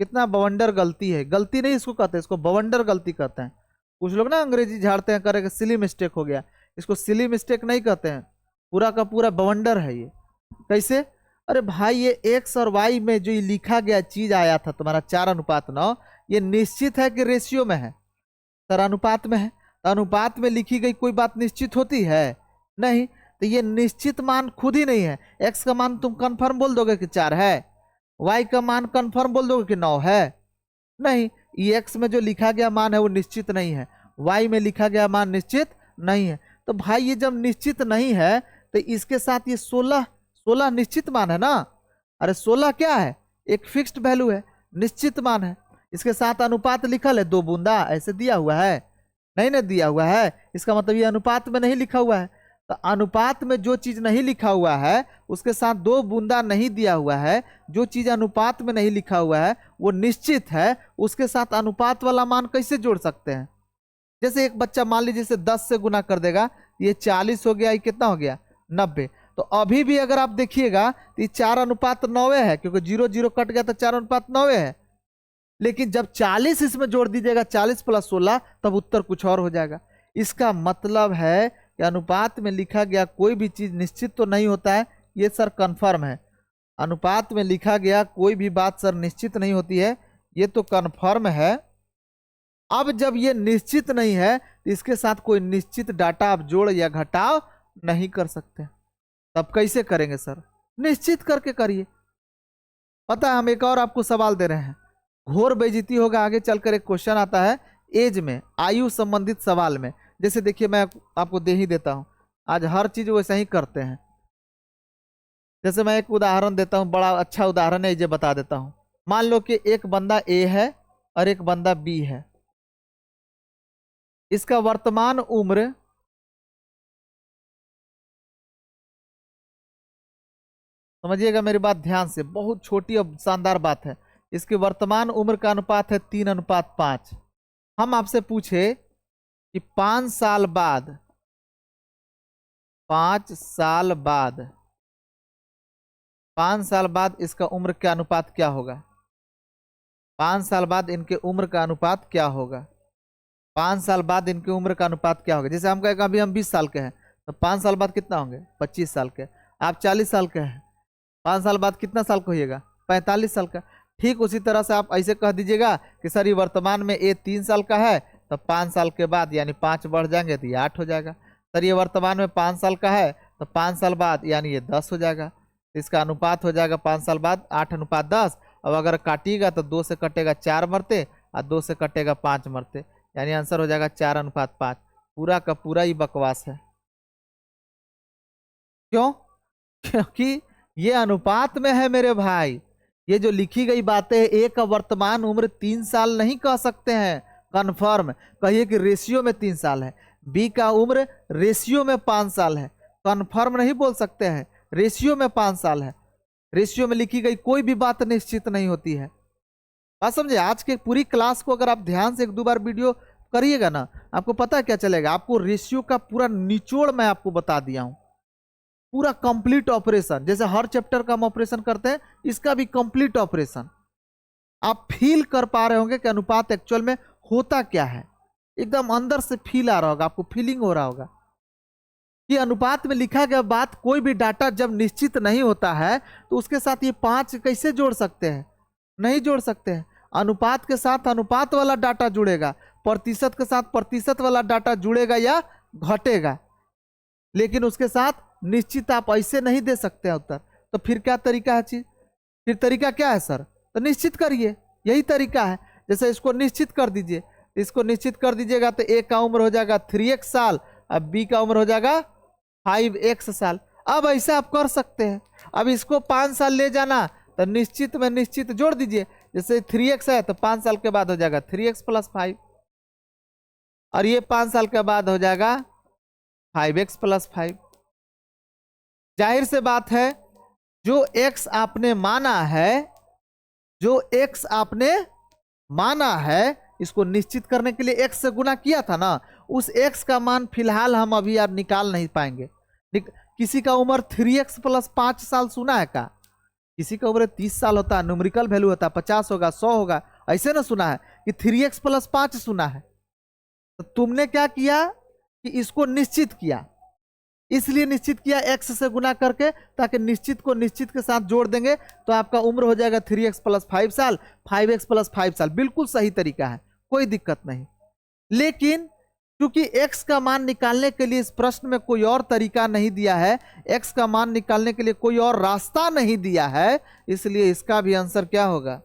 कितना बवंडर गलती है। गलती नहीं इसको कहते हैं, इसको बवंडर गलती कहते हैं। कुछ लोग ना अंग्रेजी झाड़ते हैं, करेंगे सिली मिस्टेक हो गया, इसको सिली मिस्टेक नहीं कहते हैं, पूरा का पूरा बवंडर है ये। कैसे? अरे भाई ये एक्स और वाई में जो ये लिखा गया चीज आया था तुम्हारा 4:9, ये निश्चित है कि रेशियो में है? सर अनुपात में है। तो अनुपात में लिखी गई कोई बात निश्चित होती है? नहीं। तो ये निश्चित मान खुद ही नहीं है। एक्स का मान तुम कंफर्म बोल दोगे कि 4 है, वाई का मान कंफर्म बोल दोगे कि 9 है? नहीं। ये एक्स में जो लिखा गया मान है वो निश्चित नहीं है, वाई में लिखा गया मान निश्चित नहीं है। तो भाई ये जब निश्चित नहीं है तो इसके साथ ये 16 निश्चित मान है ना। अरे 16 क्या है? एक फिक्स्ड वैल्यू है, निश्चित मान है। इसके साथ अनुपात लिखल है 2 बूंदा, ऐसे दिया हुआ है? नहीं ना दिया हुआ है। इसका मतलब ये अनुपात में नहीं लिखा हुआ है। तो अनुपात में जो चीज नहीं लिखा हुआ है उसके साथ 2 बूंदा नहीं दिया हुआ है। जो चीज अनुपात में नहीं लिखा हुआ है वो निश्चित है, उसके साथ अनुपात वाला मान कैसे जोड़ सकते हैं? जैसे एक बच्चा मान लीजिए इसे 10 से गुना कर देगा, ये 40 हो गया, ये कितना हो गया? 90। तो अभी भी अगर आप देखिएगा तो ये 4:9 है, क्योंकि 0 0 कट गया तो 4:9 है। लेकिन जब 40 इसमें जोड़ दीजिएगा, 40 + 16, तब उत्तर कुछ और हो जाएगा। इसका मतलब है कि अनुपात में लिखा गया कोई भी चीज निश्चित तो नहीं होता है, ये सर कन्फर्म है। अनुपात में लिखा गया कोई भी बात सर निश्चित नहीं होती है, ये तो कन्फर्म है। अब जब ये निश्चित नहीं है तो इसके साथ कोई निश्चित डाटा आप जोड़ या घटाव नहीं कर सकते। तब कैसे करेंगे सर? निश्चित करके करिए। पता है हम एक और आपको सवाल दे रहे हैं, घोर बेइज्जती होगा। आगे चलकर एक क्वेश्चन आता है एज में, आयु संबंधित सवाल में। जैसे देखिए मैं आपको दे ही देता हूं, आज हर चीज वैसे ही करते हैं। जैसे मैं एक उदाहरण देता हूं, बड़ा अच्छा उदाहरण है, ये बता देता हूं। मान लो कि एक बंदा ए है और एक बंदा बी है। इसका वर्तमान उम्र समझिएगा मेरी बात ध्यान से, बहुत छोटी और शानदार बात है। इसकी वर्तमान उम्र का अनुपात है 3:5। हम आपसे पूछे कि 5 साल बाद 5 साल बाद 5 साल बाद इसका उम्र का अनुपात क्या होगा? 5 साल बाद इनके उम्र का अनुपात क्या होगा? 5 साल बाद इनकी उम्र का अनुपात क्या होगा? जैसे हम कहेंगे अभी हम 20 साल के हैं, तो 5 साल बाद कितना होंगे? 25 साल के। आप 40 साल के हैं, 5 साल बाद कितना साल का होइएगा? 45 साल का। ठीक उसी तरह से आप ऐसे कह दीजिएगा कि सर ये वर्तमान में ये 3 साल का है, तो 5 साल के बाद यानी 5 बढ़ जाएंगे तो ये 8 हो जाएगा। सर ये वर्तमान में 5 साल का है, तो 5 साल बाद यानी ये 10 हो जाएगा। इसका अनुपात हो जाएगा 5 साल बाद 8:10। अब अगर काटिएगा तो 2 से कटेगा 4 मरते और 2 से कटेगा 5 मरते, यानी आंसर हो जाएगा 4:5। पूरा का पूरा ही बकवास है। क्यों? क्योंकि ये अनुपात में है मेरे भाई। ये जो लिखी गई बातें, ए का वर्तमान उम्र 3 साल नहीं कह सकते हैं कन्फर्म, कहिए कि रेशियो में 3 साल है। बी का उम्र रेशियो में 5 साल है, कन्फर्म नहीं बोल सकते हैं, रेशियो में 5 साल है। रेशियो में लिखी गई कोई भी बात निश्चित नहीं होती है। बात समझे? आज के पूरी क्लास को अगर आप ध्यान से 1-2 बार वीडियो करिएगा ना, आपको पता क्या चलेगा। आपको रेशियो का पूरा निचोड़ मैं आपको बता दिया हूं, पूरा कंप्लीट ऑपरेशन। जैसे हर चैप्टर का हम ऑपरेशन करते हैं, इसका भी कंप्लीट ऑपरेशन आप फील कर पा रहे होंगे कि अनुपात एक्चुअल में होता क्या है। एकदम अंदर से फील आ रहा होगा, आपको फीलिंग हो रहा होगा कि अनुपात में लिखा गया बात, कोई भी डाटा जब निश्चित नहीं होता है तो उसके साथ ये 5 कैसे जोड़ सकते हैं? नहीं जोड़ सकते हैं। अनुपात के साथ अनुपात वाला डाटा जुड़ेगा, प्रतिशत के साथ प्रतिशत वाला डाटा जुड़ेगा या घटेगा, लेकिन उसके साथ निश्चित आप ऐसे नहीं दे सकते हैं उत्तर। तो फिर क्या तरीका है चीज? फिर तरीका क्या है सर? तो निश्चित करिए, यही तरीका है। जैसे इसको निश्चित कर दीजिए, इसको निश्चित कर दीजिएगा तो ए का उम्र हो जाएगा 3x साल, अब बी का उम्र हो जाएगा 5x साल। अब ऐसा आप कर सकते हैं। अब इसको 5 साल ले जाना तो निश्चित में निश्चित जोड़ दीजिए। जैसे 3x है तो 5 साल के बाद हो जाएगा 3x + 5, और ये 5 साल के बाद हो जाएगा 5x + 5। जाहिर से बात है, जो x आपने माना है, जो x आपने माना है, इसको निश्चित करने के लिए x से गुना किया था ना, उस x का मान फिलहाल हम अभी यार निकाल नहीं पाएंगे। किसी का उम्र 3x + 5 साल सुना है का? किसी का उम्र 30 साल होता है, न्यूमेरिकल वैल्यू होता है, 50 होगा, 100 होगा, ऐसे ना सुना है कि 3x + 5 सुना है। तो तुमने क्या किया कि इसको निश्चित किया, इसलिए निश्चित किया x से गुना करके, ताकि निश्चित को निश्चित के साथ जोड़ देंगे तो आपका उम्र हो जाएगा 3x + 5 साल, 5x + 5 साल। बिल्कुल सही तरीका है, कोई दिक्कत नहीं। लेकिन क्योंकि x का मान निकालने के लिए इस प्रश्न में कोई और तरीका नहीं दिया है, x का मान निकालने के लिए कोई और रास्ता नहीं दिया है, इसलिए इसका भी आंसर क्या होगा?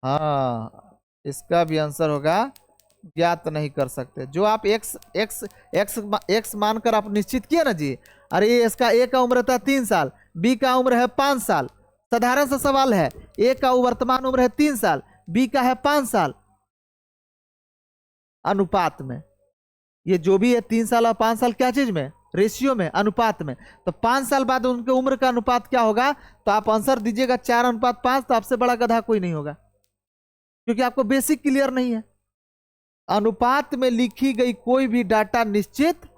हाँ, इसका भी आंसर होगा ज्ञात नहीं कर सकते। जो आप x मानकर आप निश्चित किया ना जी, अरे ये इसका a का उम्र था 3 साल, b का उम्र है 5 साल। साधारण सा सवाल है, a का वर्तमान उम्र है 3 साल, b का है 5 साल। अनुपात में ये जो भी है 3 साल और 5 साल, क्या चीज में? रेशियो में, अनुपात में। तो 5 साल बाद उनके उम्र का अनुपात क्या होगा? तो आप आंसर दीजिएगा 4:5। तो आपसे बड़ा गधा कोई नहीं होगा, क्योंकि आपको बेसिक क्लियर नहीं है। अनुपात में लिखी गई कोई भी डाटा निश्चित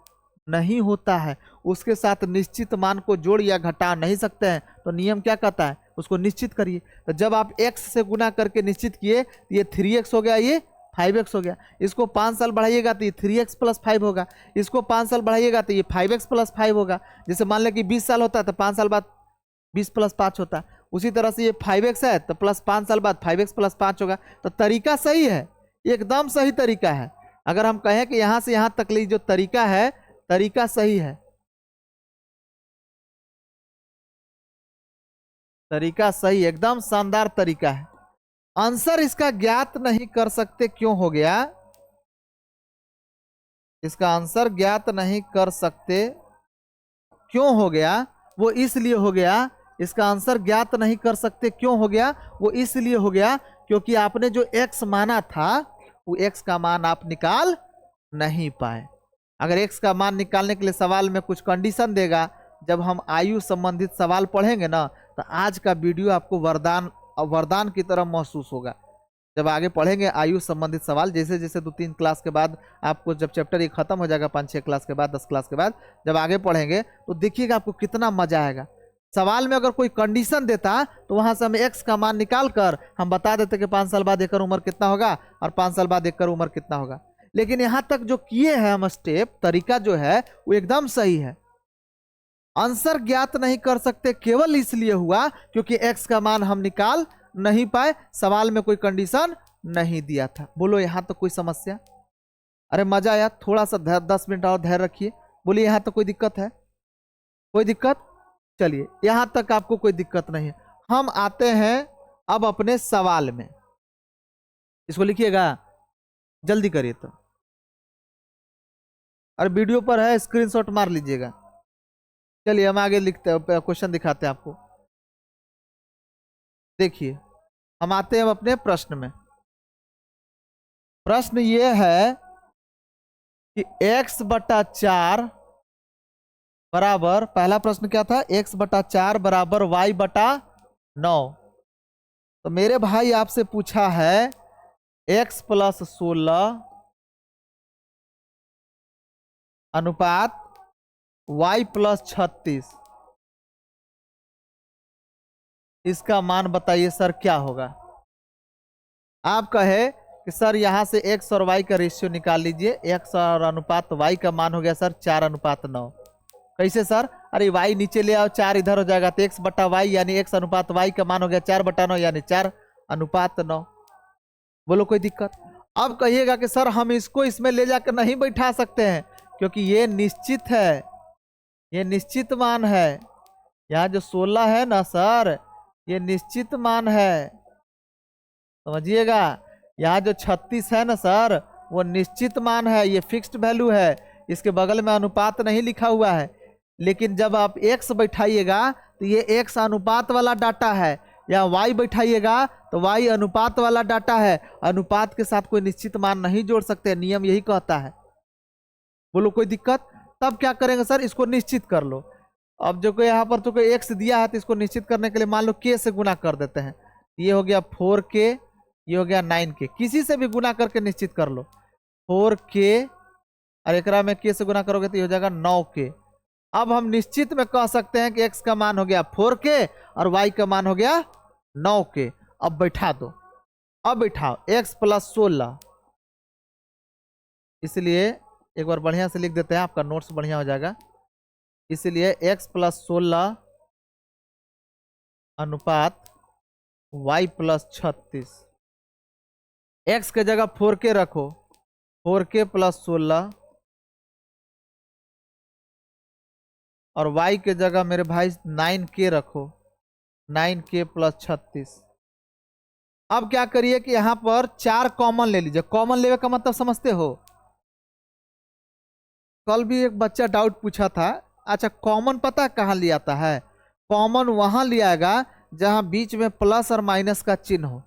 नहीं होता है, उसके साथ निश्चित मान को जोड़ या घटा नहीं सकते हैं। तो नियम क्या कहता है? उसको निश्चित करिए। तो जब आप x से गुना करके निश्चित किए तो ये 3x हो गया, ये 5x हो गया। इसको 5 साल बढ़ाइएगा तो ये 3x + 5 होगा, इसको 5 साल बढ़ाइएगा तो ये 5x + 5 होगा। जैसे मान लें कि 20 साल होता है तो 5 साल बाद 20 + 5 होता है, उसी तरह से ये 5x है तो प्लस 5 साल बाद 5x + 5 होगा। तो तरीका सही है, एकदम सही तरीका है। अगर हम कहें कि यहां से यहां तक जो तरीका है, तरीका सही है, तरीका सही, एकदम शानदार तरीका है। आंसर इसका ज्ञात नहीं कर सकते, क्यों हो गया? इसका आंसर ज्ञात नहीं कर सकते क्यों हो गया? वो इसलिए हो गया, इसका आंसर ज्ञात नहीं कर सकते क्यों हो गया? वो इसलिए हो गया क्योंकि आपने जो x माना था, वो x का मान आप निकाल नहीं पाए। अगर x का मान निकालने के लिए सवाल में कुछ कंडीशन देगा, जब हम आयु संबंधित सवाल पढ़ेंगे ना, तो आज का वीडियो आपको वरदान की तरह महसूस होगा। जब आगे पढ़ेंगे आयु संबंधित सवाल, जैसे जैसे 2-3 क्लास के बाद आपको, जब चैप्टर 1 खत्म हो जाएगा, 5-6 क्लास के बाद, 10 क्लास के बाद जब आगे पढ़ेंगे, तो देखिएगा आपको कितना मजा आएगा। सवाल में अगर कोई कंडीशन देता तो वहां से हम x का मान निकाल कर हम बता देते कि 5 साल बाद एकर उम्र कितना होगा और 5 साल बाद एकर उम्र कितना होगा। लेकिन यहां तक जो किए हैं हम स्टेप, तरीका जो है वो एकदम सही है। आंसर ज्ञात नहीं कर सकते केवल इसलिए हुआ क्योंकि x का मान हम निकाल नहीं पाए, सवाल में कोई कंडीशन नहीं दिया था। बोलो यहां तो कोई समस्या? अरे मजा आया, थोड़ा सा 10 मिनट और धैर्य रखिए। बोलिए यहां तो कोई दिक्कत है? कोई दिक्कत? चलिए यहां तक आपको कोई दिक्कत नहीं है। हम आते हैं अब अपने सवाल में। इसको लिखिएगा, जल्दी करिए तो। और वीडियो पर है, स्क्रीनशॉट मार लीजिएगा। चलिए हम आगे लिखते हैं, क्वेश्चन दिखाते हैं आपको। देखिए हम आते हैं अब अपने प्रश्न में। प्रश्न ये है कि x/4 बराबर, पहला प्रश्न क्या था, x/4 बराबर y/9। तो मेरे भाई आपसे पूछा है x + 16 अनुपात y + 36, इसका मान बताइए सर क्या होगा। आप कहे कि सर यहां से x और y का रेशियो निकाल लीजिए, x और अनुपात y का मान हो गया सर 4:9। कैसे सर? अरे y नीचे ले आओ, 4 इधर हो जाएगा, तो x/y यानी x अनुपात y का मान हो गया 4/9 यानी 4:9। बोलो कोई दिक्कत? अब कहिएगा कि सर हम इसको इसमें ले जाकर नहीं बैठा सकते हैं क्योंकि ये निश्चित है, ये निश्चित मान है। यहाँ जो 16 है ना सर, ये निश्चित मान है, समझिएगा। यहाँ जो 36 है ना सर, वो निश्चित मान है, ये फिक्स्ड वैल्यू है, इसके बगल में अनुपात नहीं लिखा हुआ है। लेकिन जब आप x बैठाइएगा तो ये x अनुपात वाला डाटा है, या y बैठाइएगा तो y अनुपात वाला डाटा है। अनुपात के साथ कोई निश्चित मान नहीं जोड़ सकते, नियम यही कहता है। बोलो कोई दिक्कत? तब क्या करेंगे सर, इसको निश्चित कर लो। अब जो कोई यहाँ पर तो कोई x दिया है तो इसको निश्चित करने के लिए मान लो k से गुना कर देते हैं। ये हो गया 4k, ये हो गया 9k, किसी से भी गुना करके निश्चित कर लो। 4k और एक में k से गुना करोगे तो ये हो जाएगा 9k। अब हम निश्चित में कह सकते हैं कि x का मान हो गया 4k और y का मान हो गया 9k। अब बैठा दो, अब बैठाओ x + 16, इसलिए एक बार बढ़िया से लिख देते हैं, आपका नोट्स बढ़िया हो जाएगा। इसलिए x + 16 अनुपात y + 36, x के जगह 4k रखो, 4k + 16, और y के जगह मेरे भाई 9k रखो, 9k + 36। अब क्या करिए कि यहां पर 4 कॉमन ले लीजिए। कॉमन लेवे का मतलब समझते हो? कल भी एक बच्चा डाउट पूछा था। अच्छा कॉमन पता है कहाँ ले आता है? कॉमन वहां ले आएगा जहां बीच में प्लस और माइनस का चिन्ह हो।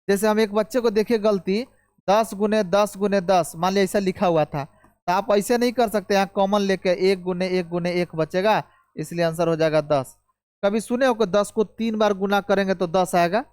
जैसे हम एक बच्चे को देखे गलती 10 × 10 × 10, मान लिया ऐसा लिखा हुआ था, तो आप ऐसे नहीं कर सकते। यहाँ कॉमन लेके 1 × 1 × 1 बचेगा, इसलिए आंसर हो जाएगा 10। कभी सुने हो कि 10 को 3 बार गुना करेंगे तो 10 आएगा?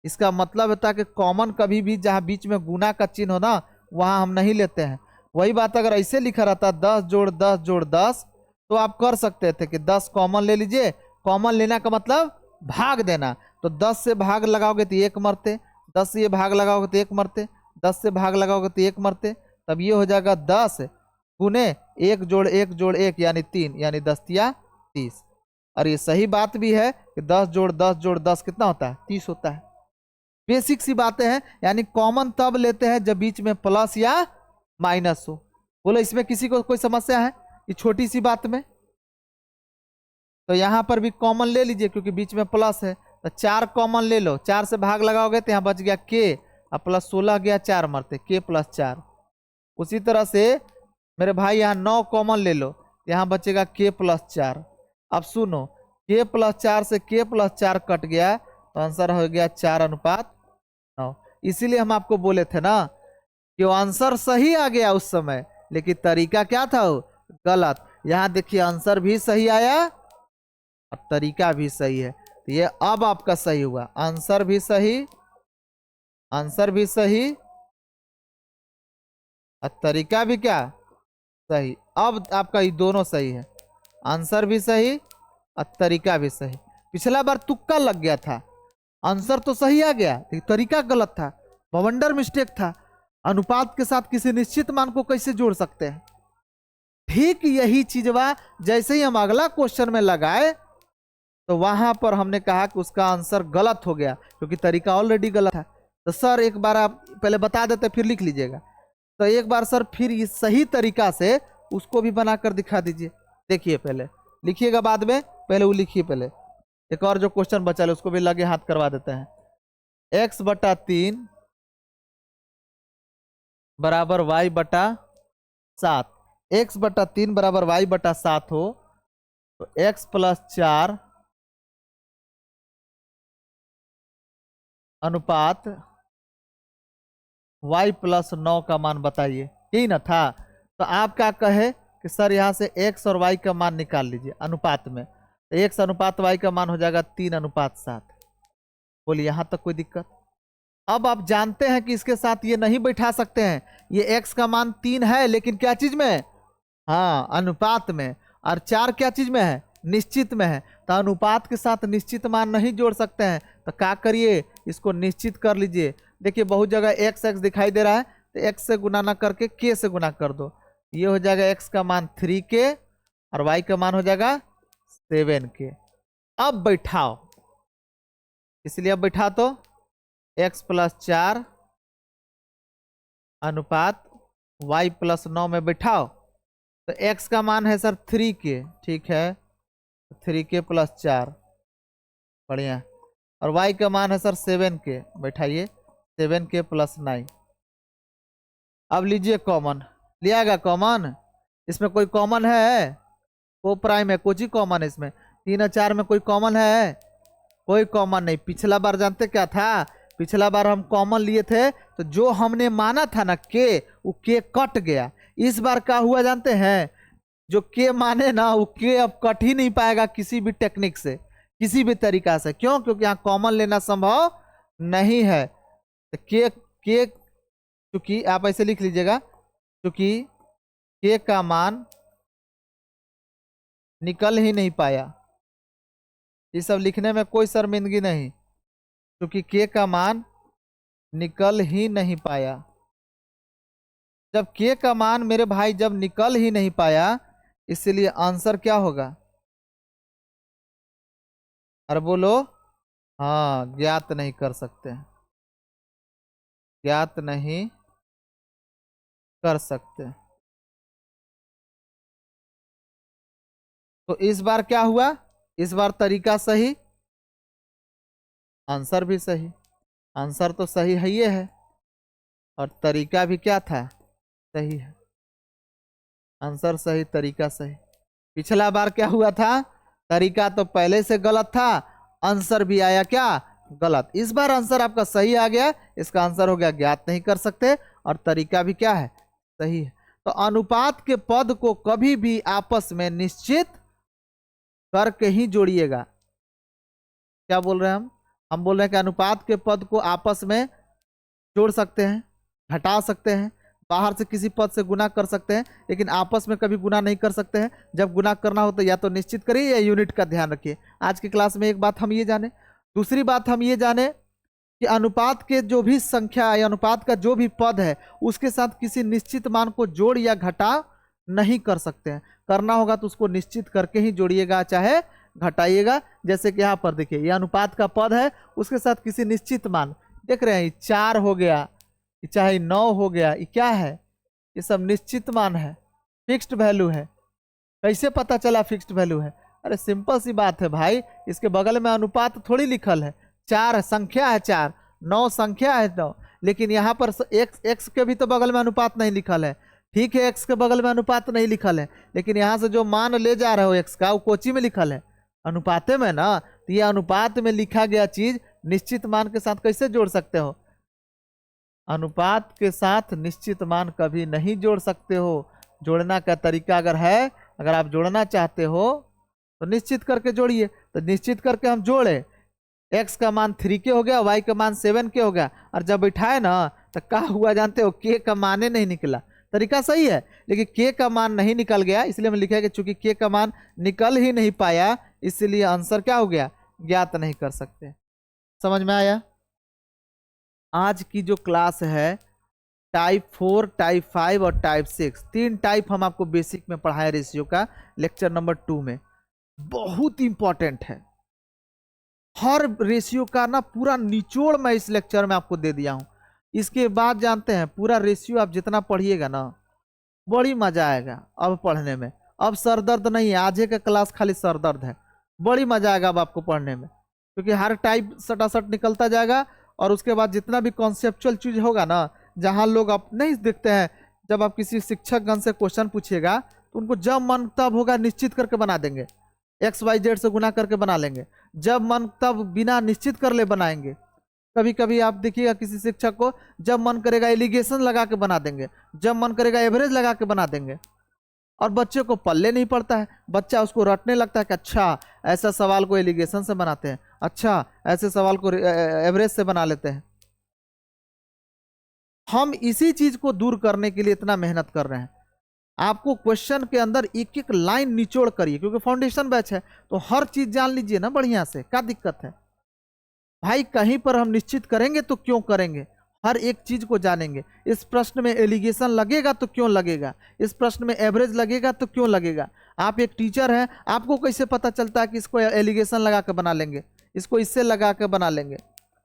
इसका मतलब होता है कि कॉमन कभी भी जहाँ बीच में गुना का चिन्ह हो ना, वहाँ हम नहीं लेते हैं। वही बात अगर ऐसे लिखा रहता 10 + 10 + 10, तो आप कर सकते थे कि 10 कॉमन ले लीजिए। कॉमन लेना का मतलब भाग देना, तो 10 से भाग लगाओगे तो 1 मरते, 10 से ये भाग लगाओगे तो 1 मरते, 10 से भाग लगाओगे तो 1 मरते। तब ये हो जाएगा 10 गुने 1 + 1 + 1 यानी 3, यानी 10 × 30। और ये सही बात भी है कि 10 + 10 + 10 कितना होता है? 30 होता है। बेसिक सी बातें हैं, यानी कॉमन तब लेते हैं जब बीच में प्लस या माइनस हो। बोलो इसमें किसी को कोई समस्या है ये छोटी सी बात में? तो यहां पर भी कॉमन ले लीजिए क्योंकि बीच में प्लस है, तो 4 कॉमन ले लो। 4 से भाग लगाओगे तो यहाँ बच गया k और प्लस 16 गया 4 मरते, k + 4। उसी तरह से मेरे भाई यहाँ 9 कॉमन ले लो, यहाँ बचेगा k + 4। अब सुनो, k + 4 से k + 4 कट गया तो आंसर हो गया 4:9। इसीलिए हम आपको बोले थे ना कि आंसर सही आ गया उस समय, लेकिन तरीका क्या था वो गलत। यहाँ देखिए आंसर भी सही आया और तरीका भी सही है, तो ये अब आपका सही हुआ। आंसर भी सही, आंसर भी सही और तरीका भी क्या सही। अब आपका ये दोनों सही है, आंसर भी सही और तरीका भी सही। पिछला बार तुक्का लग गया था, आंसर तो सही आ गया लेकिन तरीका गलत था, बवंडर मिस्टेक था। अनुपात के साथ किसी निश्चित मान को कैसे जोड़ सकते हैं? ठीक यही चीजवा जैसे ही हम अगला क्वेश्चन में लगाए तो वहां पर हमने कहा कि उसका आंसर गलत हो गया, क्योंकि तरीका ऑलरेडी गलत है। तो सर एक बार आप पहले बता देते फिर लिख लीजिएगा। तो एक बार सर फिर इस सही तरीका से उसको भी बनाकर दिखा दीजिए। देखिए पहले लिखिएगा, बाद में पहले वो लिखिए। पहले एक और जो क्वेश्चन बचा है उसको भी लगे हाथ करवा देते हैं। x/3 बराबर y/7। x/3 बराबर y/7 हो तो x+4 अनुपात y+9 का मान बताइए, यही ना था। तो आप क्या कहे कि सर यहाँ से x और y का मान निकाल लीजिए अनुपात में, तो x अनुपात y का मान हो जाएगा 3:7। बोलिए यहाँ तक कोई दिक्कत? अब आप जानते हैं कि इसके साथ ये नहीं बैठा सकते हैं, ये x का मान 3 है लेकिन क्या चीज में? हाँ, अनुपात में। और 4 क्या चीज में है? निश्चित में है। तो अनुपात के साथ निश्चित मान नहीं जोड़ सकते हैं, तो क्या करिए, इसको निश्चित कर लीजिए। देखिए बहुत जगह x x दिखाई दे रहा है, तो x से गुना ना करके k से गुना कर दो। ये हो जाएगा x का मान 3k और y का मान हो जाएगा 7k। अब बैठाओ, इसलिए अब बैठा तो x+4 अनुपात y+9 में बैठाओ। तो x का मान है सर 3k, ठीक है, 3k+4, बढ़िया। और y का मान है सर 7k, बैठाइए 7k+9। अब लीजिए कॉमन, लियागा कॉमन? इसमें कोई कॉमन है? को प्राइम है, कुछ ही कॉमन है इसमें। 3 और 4 में कोई कॉमन है? कोई कॉमन नहीं। पिछला बार जानते क्या था? पिछला बार हम कॉमन लिए थे तो जो हमने माना था ना के, वो के कट गया। इस बार क्या हुआ जानते हैं? जो के माने ना वो के अब कट ही नहीं पाएगा किसी भी टेक्निक से, किसी भी तरीका से। क्यों? क्योंकि यहाँ कॉमन लेना संभव नहीं है। तो के चूंकि आप ऐसे लिख लीजिएगा, क्योंकि के का मान निकल ही नहीं पाया। ये सब लिखने में कोई शर्मिंदगी नहीं, क्योंकि के का मान निकल ही नहीं पाया। जब के का मान मेरे भाई जब निकल ही नहीं पाया, इसलिए आंसर क्या होगा? अरे बोलो। हाँ, ज्ञात नहीं कर सकते, ज्ञात नहीं कर सकते। तो इस बार क्या हुआ? इस बार तरीका सही, आंसर भी सही। आंसर तो सही है ये है, और तरीका भी क्या था? सही है। आंसर सही, तरीका सही। पिछला बार क्या हुआ था? तरीका तो पहले से गलत था, आंसर भी आया क्या? गलत। इस बार आंसर आपका सही आ गया, इसका आंसर हो गया ज्ञात नहीं कर सकते, और तरीका भी क्या है? सही है। तो अनुपात के पद को कभी भी आपस में निश्चित करके ही जोड़िएगा। क्या बोल रहे हैं हम बोल रहे हैं कि अनुपात के पद को आपस में जोड़ सकते हैं, घटा सकते हैं, बाहर से किसी पद से गुना कर सकते हैं, लेकिन आपस में कभी गुना नहीं कर सकते हैं। जब गुना करना हो तो या तो निश्चित करिए या यूनिट का ध्यान रखिए। आज की क्लास में एक बात हम ये जाने। दूसरी बात हम ये जाने कि अनुपात के जो भी संख्या या अनुपात का जो भी पद है उसके साथ किसी निश्चित मान को जोड़ या घटा नहीं कर सकते हैं। करना होगा तो उसको निश्चित करके ही जोड़िएगा, चाहे घटाइएगा। जैसे कि यहाँ पर देखिए, यह अनुपात का पद है, उसके साथ किसी निश्चित मान, देख रहे हैं 4 हो गया, चाहे 9 हो गया, ये क्या है? ये सब निश्चित मान है, फिक्स्ड वैल्यू है। कैसे पता चला फिक्स्ड वैल्यू है? अरे सिंपल सी बात है भाई, इसके बगल में अनुपात थोड़ी लिखल है। 4 संख्या है, 4, 9 संख्या है 9, लेकिन यहाँ पर एक्स के भी तो बगल में अनुपात नहीं लिखल है। ठीक है, एक्स के बगल में अनुपात नहीं लिखल है, लेकिन यहाँ से जो मान ले जा रहे हो एक्स का, वो कोची में लिखल है? अनुपाते में ना। तो ये अनुपात में लिखा गया चीज निश्चित मान के साथ कैसे जोड़ सकते हो? अनुपात के साथ निश्चित मान कभी नहीं जोड़ सकते हो। जोड़ना का तरीका अगर है, अगर आप जोड़ना चाहते हो तो निश्चित करके जोड़िए। तो निश्चित करके हम जोड़े, x का मान 3k हो गया, y का मान 7k हो गया, और जब बैठाए ना तो क्या हुआ जानते हो? k का मान नहीं निकला। तरीका सही है, लेकिन k का मान नहीं निकल गया, इसलिए हम लिखा है कि चूंकि k का मान निकल ही नहीं पाया, इसलिए आंसर क्या हो गया? ज्ञात नहीं कर सकते। समझ में आया? आज की जो क्लास है टाइप 4, टाइप 5 और टाइप 6, तीन टाइप हम आपको बेसिक में पढ़ाए रेशियो का, लेक्चर नंबर 2 में। बहुत इंपॉर्टेंट है, हर रेशियो का ना पूरा निचोड़ मैं इस लेक्चर में आपको दे दिया हूं। इसके बाद जानते हैं, पूरा रेशियो आप जितना पढ़िएगा ना, बड़ी मजा आएगा अब पढ़ने में। अब सर दर्द नहीं है, आज का क्लास खाली सर दर्द है। बड़ी मजा आएगा अब आपको पढ़ने में, क्योंकि हर टाइप सटासट निकलता जाएगा। और उसके बाद जितना भी कॉन्सेप्चुअल चीज होगा ना, जहां लोग आप नहीं देखते हैं, जब आप किसी शिक्षकगण से क्वेश्चन पूछिएगा तो उनको जब मन तब होगा निश्चित करके बना देंगे, XYZ से गुना करके बना लेंगे, जब मन तब बिना निश्चित कर ले बनाएंगे। कभी कभी आप देखिएगा किसी शिक्षक को, जब मन करेगा एलिगेशन लगा के बना देंगे, जब मन करेगा एवरेज लगा के बना देंगे। और बच्चे को पल्ले नहीं पड़ता है, बच्चा उसको रटने लगता है कि अच्छा ऐसा सवाल को एलिगेशन से बनाते हैं, अच्छा ऐसे सवाल को एवरेज से बना लेते हैं। हम इसी चीज को दूर करने के लिए इतना मेहनत कर रहे हैं। आपको क्वेश्चन के अंदर एक एक लाइन निचोड़ करिए, क्योंकि फाउंडेशन बैच है, तो हर चीज जान लीजिए ना बढ़िया से, क्या दिक्कत है भाई। कहीं पर हम निश्चित करेंगे तो क्यों करेंगे, हर एक चीज को जानेंगे। इस प्रश्न में एलिगेशन लगेगा तो क्यों लगेगा, इस प्रश्न में एवरेज लगेगा तो क्यों लगेगा। आप एक टीचर हैं, आपको कैसे पता चलता है कि इसको एलिगेशन लगा के बना लेंगे, इसको इससे लगा के बना लेंगे।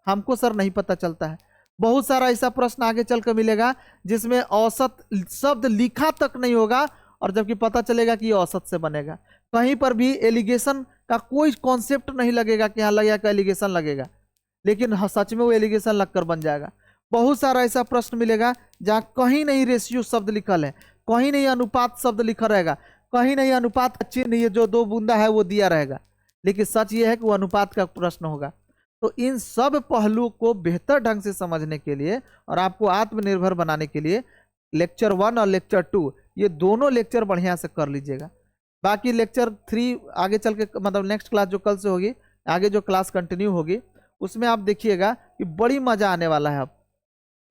हमको सर नहीं पता चलता है। बहुत सारा ऐसा प्रश्न आगे चल कर मिलेगा जिसमें औसत शब्द लिखा तक नहीं होगा, और जबकि पता चलेगा कि ये औसत से बनेगा। कहीं पर भी एलिगेशन का कोई कॉन्सेप्ट नहीं लगेगा कि हाँ लगेगा कि एलिगेशन लगेगा, लेकिन सच में वो एलिगेशन लगकर बन जाएगा। बहुत सारा ऐसा प्रश्न मिलेगा जहां कहीं नहीं रेशियो शब्द लिखल है, कहीं नहीं अनुपात शब्द लिखा रहेगा, कहीं नहीं अनुपात का चिन्ह ये जो 2 बूंदा है वो दिया रहेगा, लेकिन सच ये है कि वो अनुपात का प्रश्न होगा। तो इन सब पहलुओं को बेहतर ढंग से समझने के लिए और आपको आत्मनिर्भर बनाने के लिए लेक्चर 1 और लेक्चर 2 ये दोनों लेक्चर बढ़िया से कर लीजिएगा। बाकी लेक्चर 3 आगे चल के, मतलब नेक्स्ट क्लास जो कल से होगी, आगे जो क्लास कंटिन्यू होगी, उसमें आप देखिएगा कि बड़ी मजा आने वाला है अब,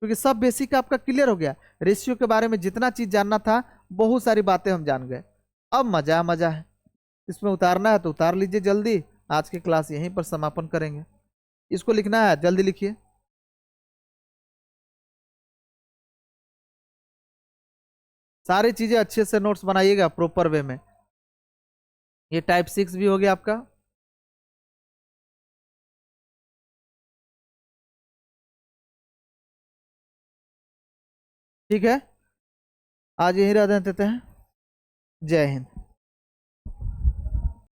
क्योंकि सब बेसिक आपका क्लियर हो गया। रेशियो के बारे में जितना चीज जानना था, बहुत सारी बातें हम जान गए। अब मजा मजा है, इसमें उतारना है तो उतार लीजिए जल्दी। आज की क्लास यहीं पर समापन करेंगे। इसको लिखना है, जल्दी लिखिए। सारी चीजें अच्छे से नोट्स बनाइएगा प्रॉपर वे में। ये टाइप 6 भी हो गया आपका। ठीक है, आज यहीं रह देते हैं। जय हिंद।